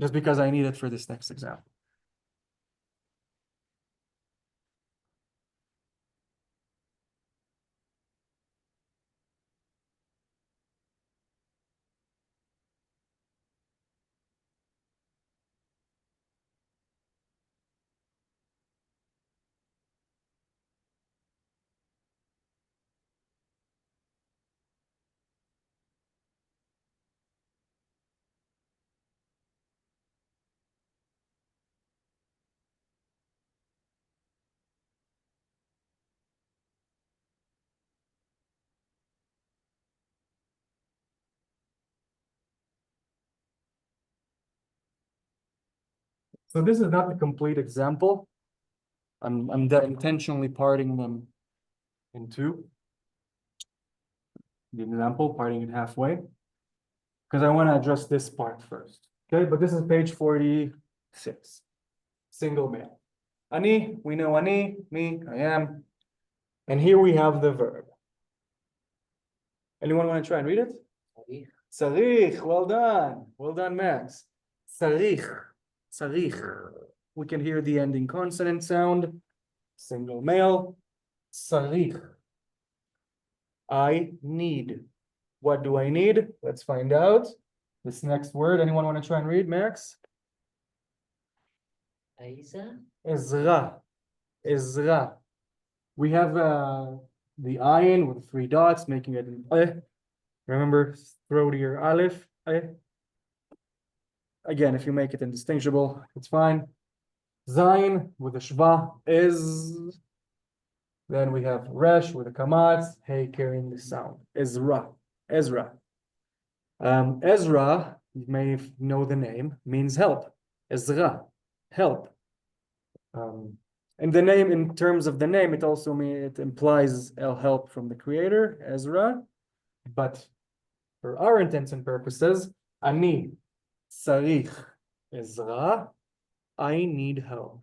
Just because I need it for this next example. So this is not the complete example. I'm intentionally parting them in two. The example, parting it halfway. Because I want to address this part first. Okay, but this is page 46. Single male. Ani, we know ani, me, I am. And here we have the verb. Anyone want to try and read it? Tzarich, well done. Well done, Max. Tzarich, tzarich. We can hear the ending consonant sound. Single male. Tzarich. I need. What do I need? Let's find out. This next word, anyone want to try and read, Max? Ezra. Ezra. We have the ayin with 3 dots, making it an eh. Remember, throw to your aleph. Eh. Again, if you make it indistinguishable, it's fine. Zayin with a shva is. Then we have resh with a kamatz, hey carrying the sound. Ezra. Ezra. Ezra, you may know the name, means help. Ezra, help. And the name, in terms of the name, it implies help from the creator, Ezra. But for our intents and purposes, Ani Sarich Ezra, I need help.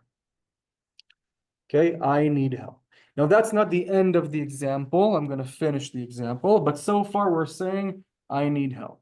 Okay, I need help. Now that's not the end of the example. I'm going to finish the example, but so far we're saying I need help.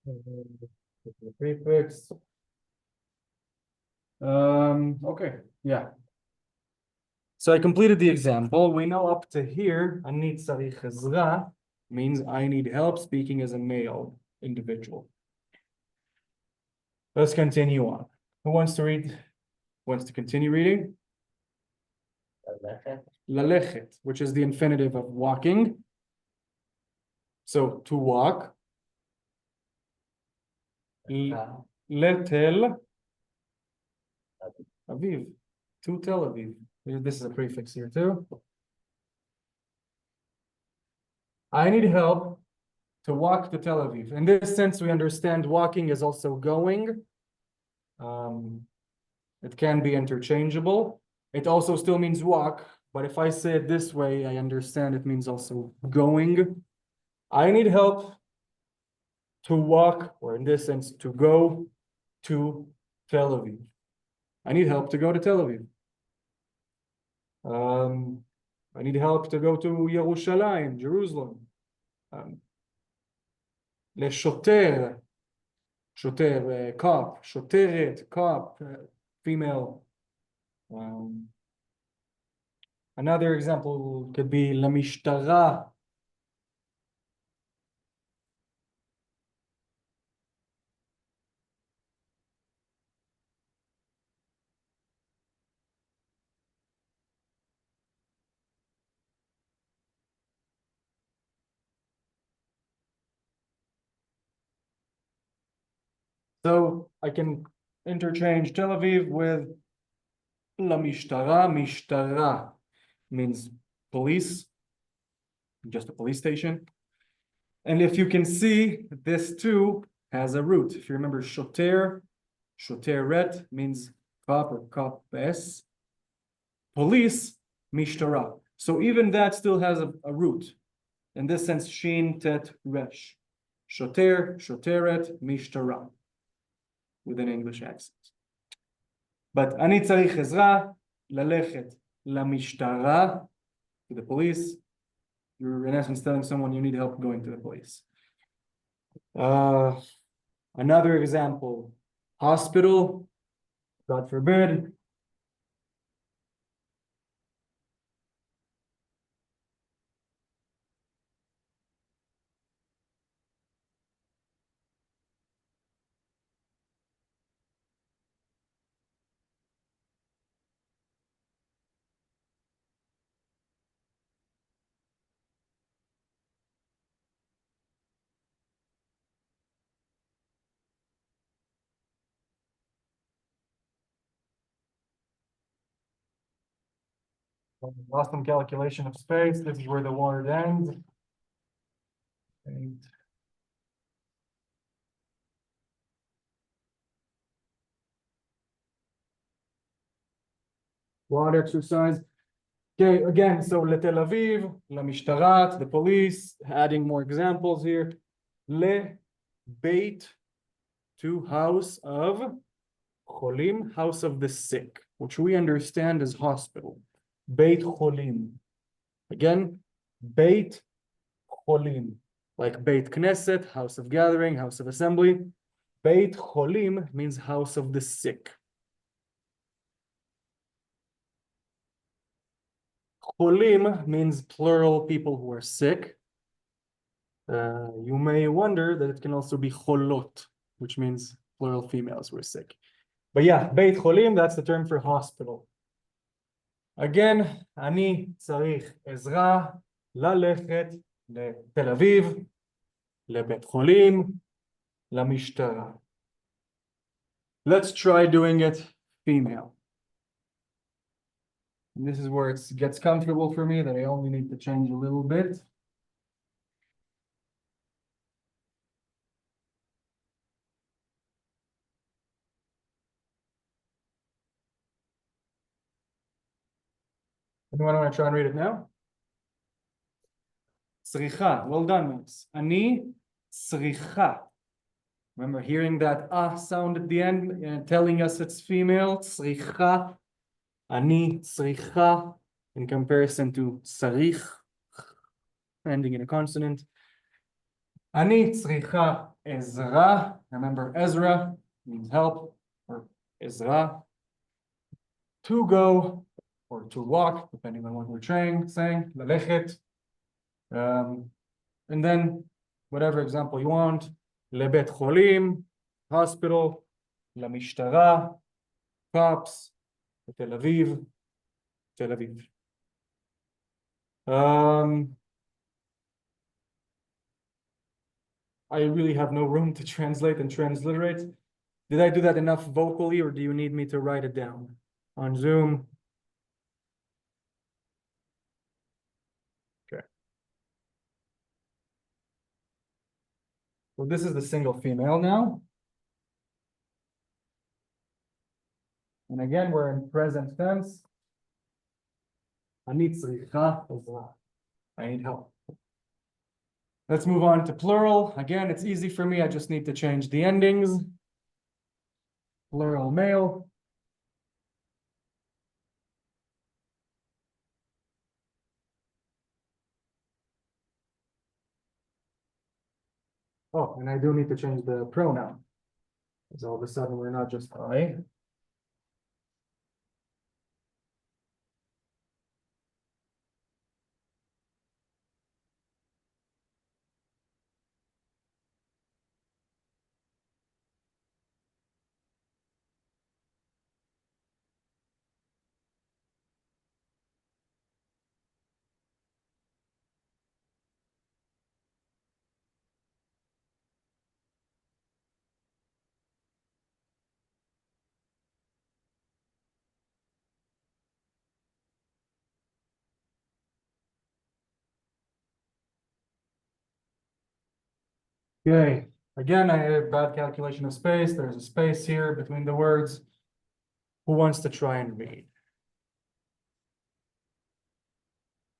The prefix. Okay, yeah. So I completed the example. We know up to here, Ani tzarich ezra means I need help, speaking as a male individual. Let's continue on. Who wants to read? Wants to continue reading? Lalekhet, which is the infinitive of walking. So to walk. Letel Aviv. To Tel Aviv. This is a prefix here too. I need help to walk to Tel Aviv. In this sense, we understand walking is also going. It can be interchangeable. It also still means walk, but if I say it this way, I understand it means also going. I need help to walk, or in this sense, to go to Tel Aviv. I need help to go to Tel Aviv. I need help to go to Yerushalayim, Jerusalem. Leshoter, shoter, cop, shoteret, cop, female. Another example could be lemishtara. So I can interchange Tel Aviv with La Mishtara. Mishtara means police, just a police station. And if you can see, this too has a root. If you remember shoter, shoteret means cop or cop-s. Police, mishtara. So even that still has a root. In this sense, shin, tet, resh. Shoter, shoteret, mishtara. With an English accent. But ani tzarich ezra, lalechet lamishhtara, to the police. You're in essence telling someone you need help going to the police. Another example, hospital, God forbid. Lost some calculation of space. This is where the word ends. And word exercise. Okay, again, so Tel Aviv, la mishtarat, the police, adding more examples here. Le beit, to house of cholim, house of the sick, which we understand as hospital. Beit cholim. Again, beit cholim, like Beit Knesset, house of gathering, house of assembly. Beit cholim means house of the sick. Cholim means plural people who are sick. You may wonder that it can also be cholot, which means plural females who are sick. But yeah, Beit cholim, that's the term for hospital. Again, אני צריך עזרה ללכת לתל אביב, לבית חולים, למשטרה. Let's try doing it female. And this is where it gets comfortable for me, that I only need to change a little bit. Anyone want to try and read it now? Tzricha, well done, Max. Ani tzricha. Remember hearing that sound at the end, telling us it's female. Tzricha, ani tzricha, in comparison to tzarich, ending in a consonant. Ani tzricha ezra. Remember Ezra means help, or Ezra. To go or to walk, depending on what we're saying, lalechet. And then whatever example you want, lebet cholim, hospital, lamishtara, cops, Tel Aviv, Tel Aviv. I really have no room to translate and transliterate. Did I do that enough vocally, or do you need me to write it down on Zoom? Okay. So this is the single female now. And again, we're in present tense. אני צריכה עזרה. I need help. Let's move on to plural. Again, it's easy for me. I just need to change the endings. Plural male. Oh, and I do need to change the pronoun. Because all of a sudden we're not just I. Okay, again, I had a bad calculation of space. There's a space here between the words. Who wants to try and read?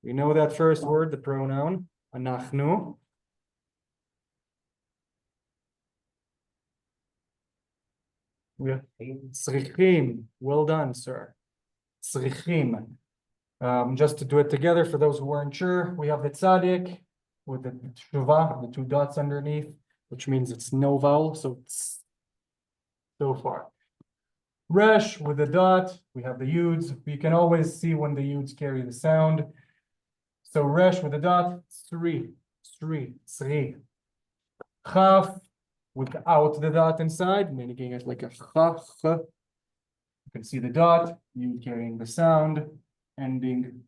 We know that first word, the pronoun. אנחנו. צריכים. Well done, sir. צריכים. Just to do it together for those who weren't sure, we have the tzaddik with the shuvah, the two dots underneath, which means it's no vowel, so it's so far. Resh with the dot, we have the yuds. You can always see when the yuds carry the sound. So resh with the dot, three, three. Chaf without the dot inside, making it like a cha. You can see the dot, yud carrying the sound, ending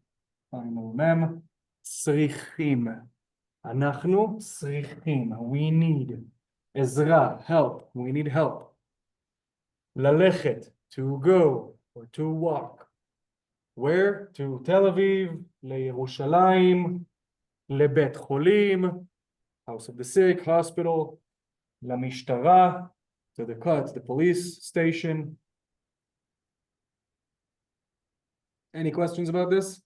final mem. Tzrichim. אנחנו צריכים. We need. עזרה, help. We need help. ללכת, to go or to walk. Where? To Tel Aviv, לירושלים, לבית חולים, house of the sick, hospital, למשטרה, to the police station. Any questions about this?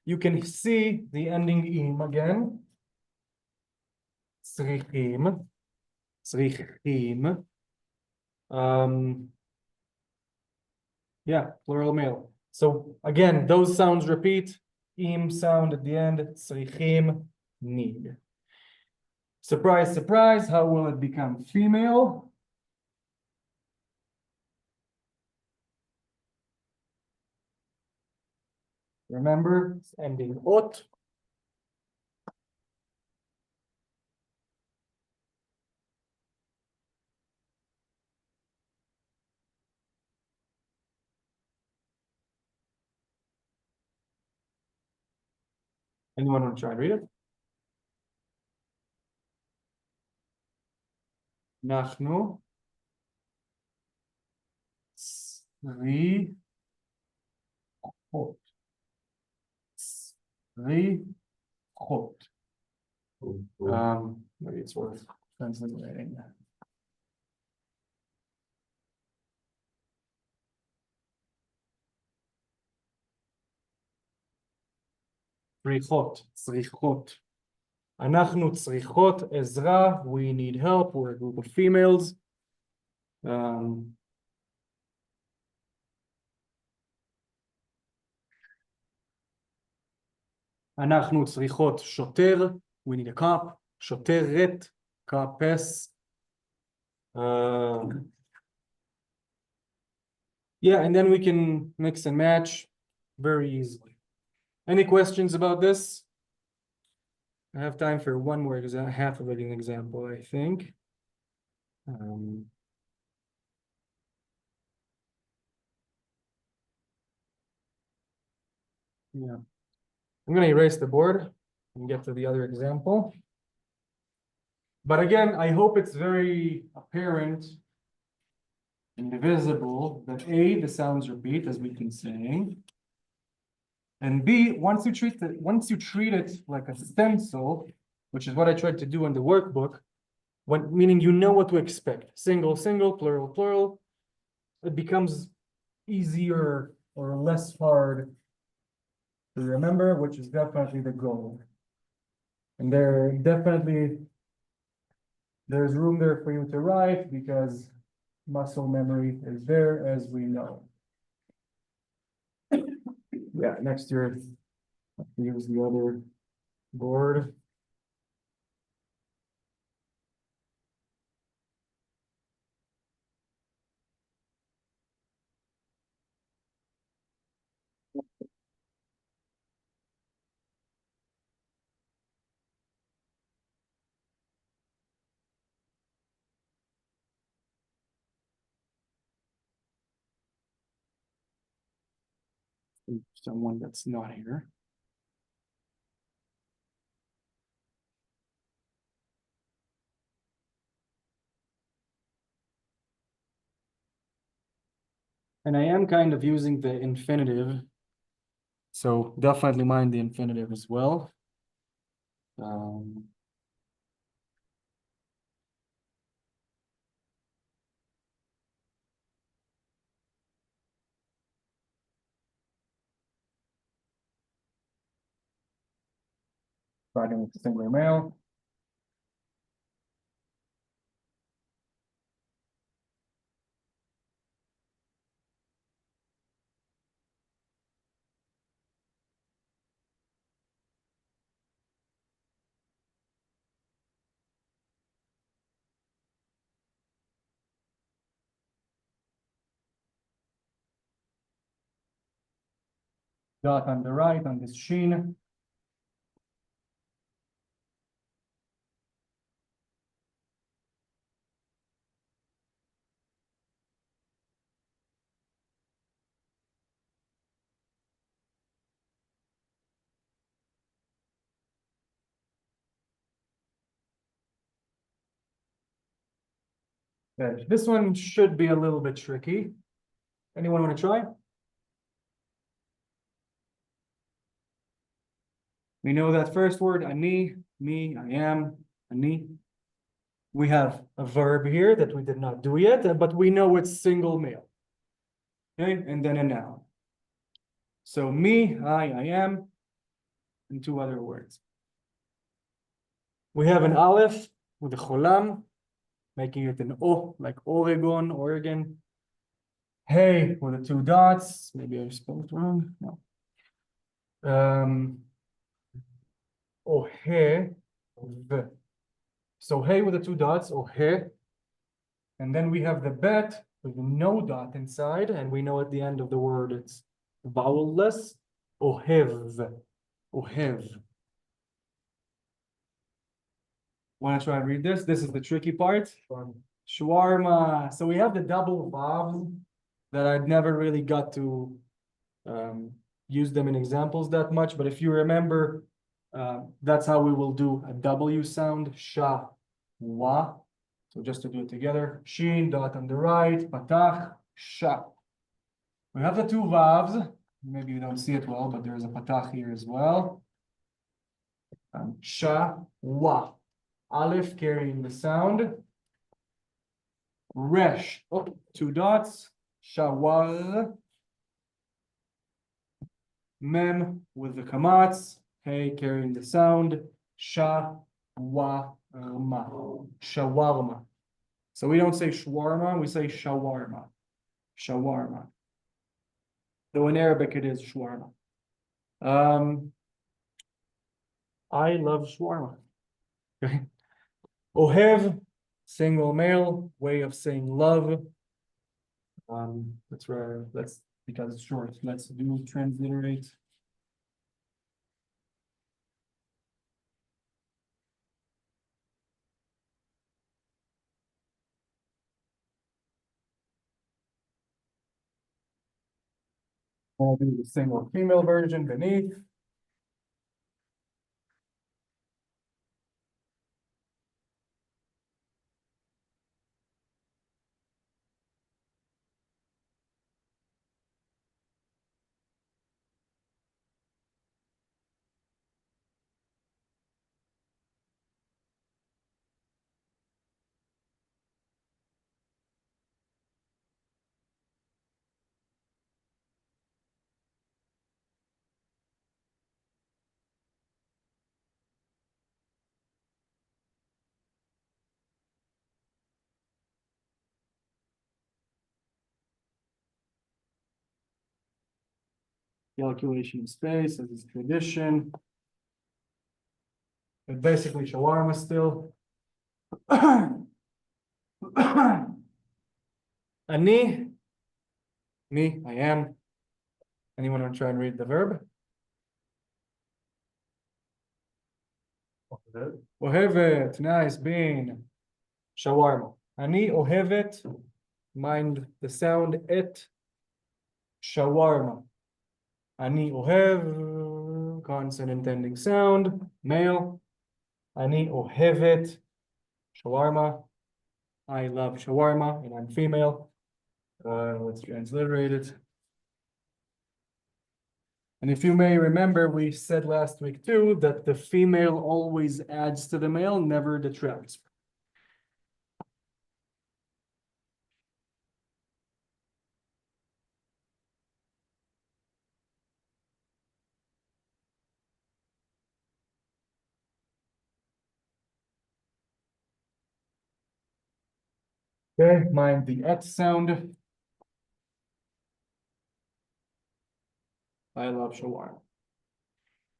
You can see the ending im again. צריכים. Yeah, plural male. So again, those sounds repeat. Im sound at the end. צריכים, need. Surprise, surprise. How will it become female? Remember, it's ending ot. Anyone want to try and read it? אנחנו צריכות. Maybe it's worth translating that. צריכות. אנחנו צריכות עזרה. We need help. We're a group of females. אנחנו צריכות שוטר. We need a cop. שוטרת. copess. Yeah, and then we can mix and match very easily. Any questions about this? I have time for one more example, half of it an example, I think. Yeah. I'm going to erase the board and get to the other example. But again, I hope it's very apparent and visible that A, the sounds repeat, as we've been saying. And B, once you treat it like a stencil, which is what I tried to do in the workbook, meaning you know what to expect. Single, single, plural, plural. It becomes easier or less hard to remember, which is definitely the goal. And there's room there for you to write because muscle memory is there, as we know. Yeah, next year, use the other board. Someone that's not here. And I am kind of using the infinitive, so definitely mind the infinitive as well. Starting with the singular male. Dot on the right on this sheen. Good. This one should be a little bit tricky. Anyone want to try? We know that first word, Anee, me, I am, Anee. We have a verb here that we did not do yet, but we know it's single male. Okay, and then a noun. So me, I am, and two other words. We have an aleph with a cholam, making it an O, like Oregon, Oregon. Hey, with the two dots. Maybe I spelled it wrong. No. Oh, hey, v. So hey with the two dots, oh hey. And then we have the bet with no dot inside, and we know at the end of the word it's vowel-less. Ohev. Ohev. Want to try and read this? This is the tricky part. Shawarma. So we have the double vowels that I'd never really got to use them in examples that much. But if you remember, that's how we will do a W sound. Sha, wa. So just to do it together. Shin, dot on the right. Patach, sha. We have the two vavs. Maybe you don't see it well, but there's a patach here as well. Sha, wa. Aleph carrying the sound. Resh, oh, two dots. Shawar. Mem with the kamats. Hey, carrying the sound. Shawarma. Shawarma. So we don't say shawarma, we say shawarma. Shawarma. Though in Arabic it is shawarma. I love shawarma. Okay. Ohev, single male, way of saying love. Let's because it's short. Let's do transliterate. I'll do the single female version beneath. Calculation of space as is tradition. But basically shawarma still. Ani, me, I am. Anyone want to try and read the verb? Ohevet, nice, bean. Shawarma. Ani ohevet, mind the sound, it. Shawarma. Ani ohev, consonant ending sound, male. Ani ohevet, shawarma. I love shawarma, and I'm female. Let's transliterate it. And if you may remember, we said last week too that the female always adds to the male, never detracts. Okay, mind the et sound. I love shawarma.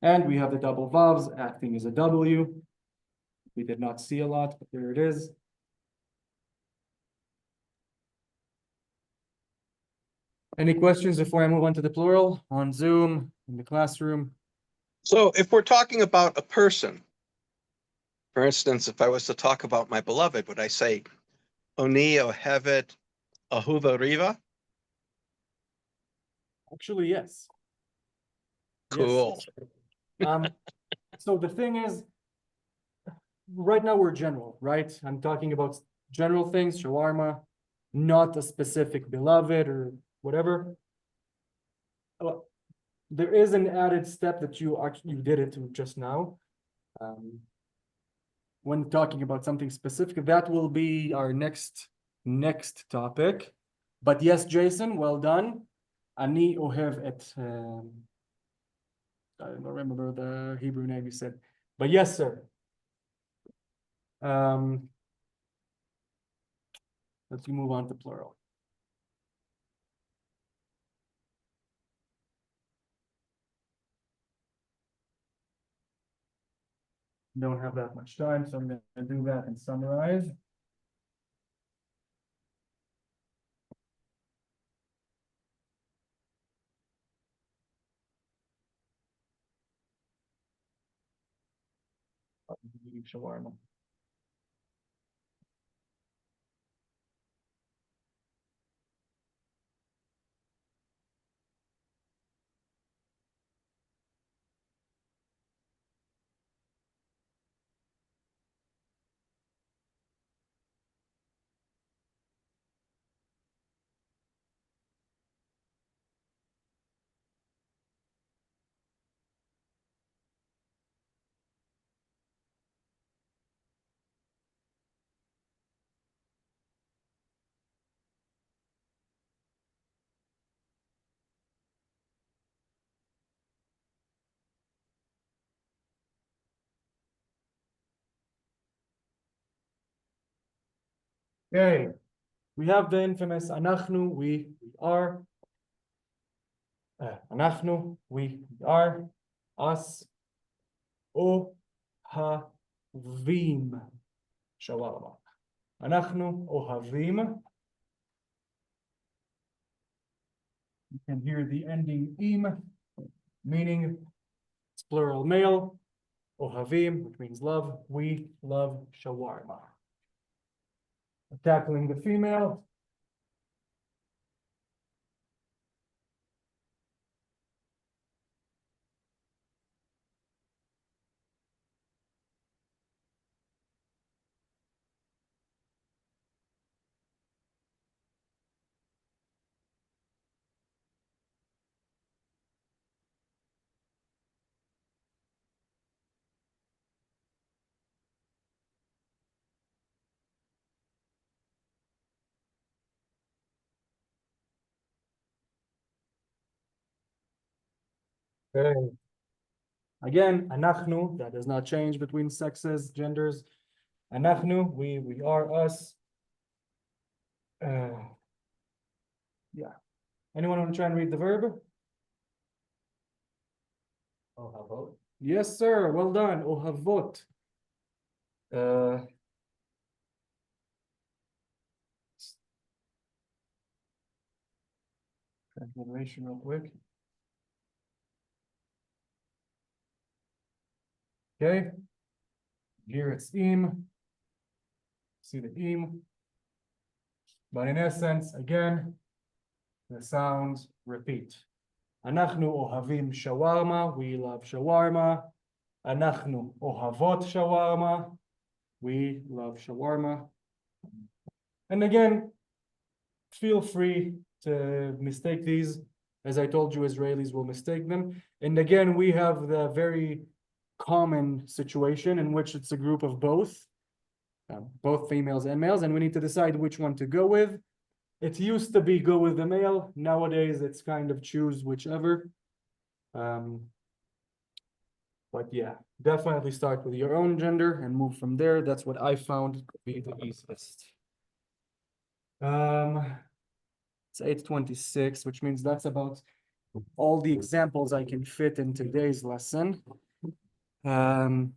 And we have the double vowels acting as a W. We did not see a lot, but there it is. Any questions before I move on to the plural on Zoom, in the classroom? So if we're talking about a person, for instance, if I was to talk about my beloved, would I say Oni Ohevet Ahuva Riva? Actually, yes. Cool. Yes. So the thing is, right now we're general, right? I'm talking about general things, shawarma, not a specific beloved or whatever. There is an added step that you did it just now. When talking about something specific, that will be our next topic. But yes, Jason, well done. Ani ohev et. I don't remember the Hebrew name you said, but yes, sir. Let's move on to plural. Don't have that much time, so I'm going to do that and summarize. Shawarma. Okay, we have the infamous anachnu, we are. Anachnu, we are. Us. O ha vim. Shawarma. Anachnu ohavim. You can hear the ending im, meaning it's plural male. Ohavim, which means love. We love shawarma. Tackling the female. Okay. Again, anachnu, that does not change between sexes, genders. Anachnu, we are us. Yeah. Anyone want to try and read the verb? Ohavot. Yes, sir. Well done. Ohavot. Transliteration real quick. Okay. Here it's im. See the im. But in essence, again, the sounds repeat. Anachnu ohavim shawarma. We love shawarma. Anachnu ohavot shawarma. We love shawarma. And again, feel free to mistake these. As I told you, Israelis will mistake them. And again, we have the very common situation in which it's a group of both females and males, and we need to decide which one to go with. It used to be go with the male. Nowadays, it's kind of choose whichever. But yeah, definitely start with your own gender and move from there. That's what I found to be the easiest. It's 8:26, which means that's about all the examples I can fit in today's lesson. So I'm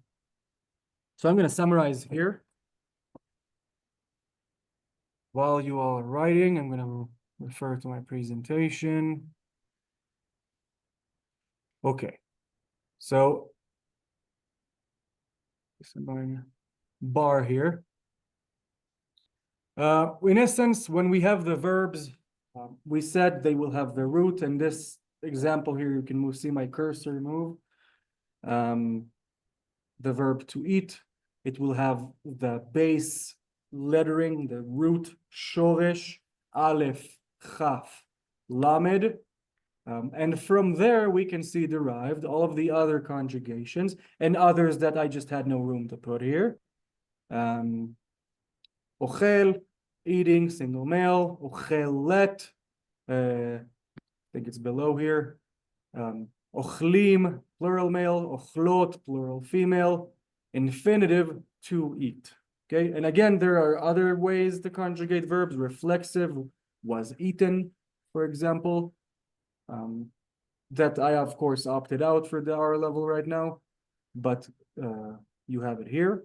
going to summarize here. While you all are writing, I'm going to refer to my presentation. Okay, so bar here. In essence, when we have the verbs, we said they will have the root. In this example here, you can see my cursor move. The verb to eat, it will have the base lettering, the root shoresh, aleph, chaf, lamed. And from there, we can see derived all of the other conjugations and others that I just had no room to put here. Ochel, eating, single male. Ochelet, I think it's below here. Ochlim, plural male. Ochlot, plural female. Infinitive, to eat. Okay, and again, there are other ways to conjugate verbs. Reflexive, was eaten, for example. That I, of course, opted out for the R level right now, but you have it here.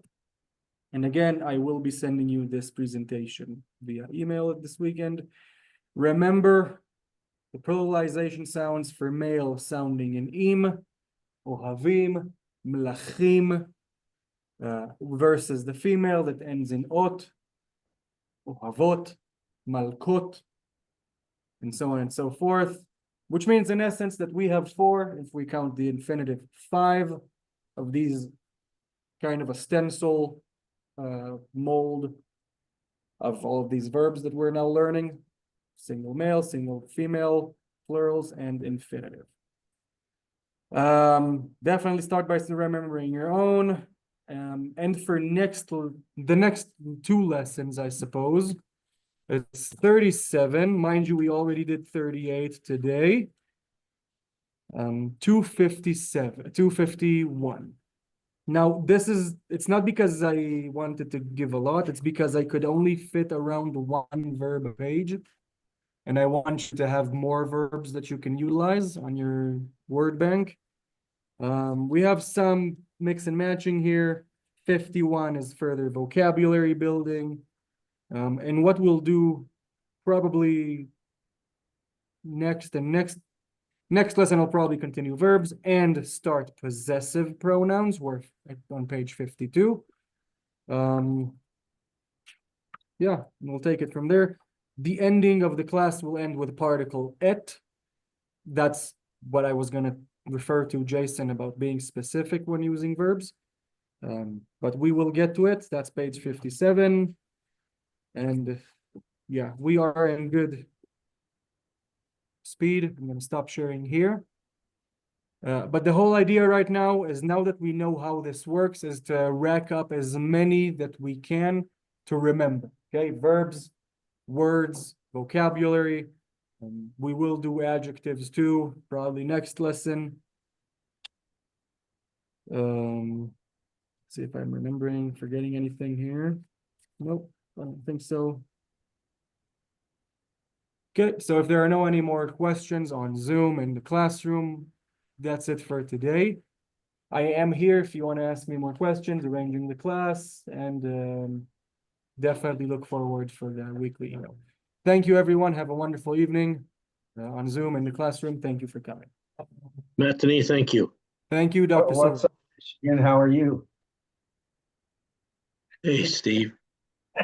And again, I will be sending you this presentation via email this weekend. Remember the pluralization sounds for male sounding in im, ohavim, mlachim, versus the female that ends in ot, ohavot, malkot, and so on and so forth. Which means in essence that we have 4, if we count the infinitive, 5 of these kind of a stencil mold of all of these verbs that we're now learning. Single male, single female, plurals, and infinitive. Definitely start by remembering your own. And for the next 2 lessons, I suppose, it's 37. Mind you, we already did 38 today. 251. Now, it's not because I wanted to give a lot, it's because I could only fit around 1 verb a page. And I want you to have more verbs that you can utilize on your word bank. We have some mix and matching here. 51 is further vocabulary building. And what we'll do probably next lesson, I'll probably continue verbs and start possessive pronouns. We're on page 52. Yeah, we'll take it from there. The ending of the class will end with the particle et. That's what I was going to refer to Jason about being specific when using verbs. But we will get to it. That's page 57. And yeah, we are in good speed. I'm going to stop sharing here. But the whole idea right now is, now that we know how this works, is to rack up as many that we can to remember. Okay, verbs, words, vocabulary. We will do adjectives too, probably next lesson. See if I'm forgetting anything here. Nope, I don't think so. Okay, so if there are no any more questions on Zoom and the classroom, that's it for today. I am here if you want to ask me more questions, arranging the class, and definitely look forward for the weekly email. Thank you, everyone. Have a wonderful evening on Zoom and the classroom. Thank you for coming. Matani, thank you. Thank you, Dr. What's Silva. up, Michigan? How are you? Hey, Steve.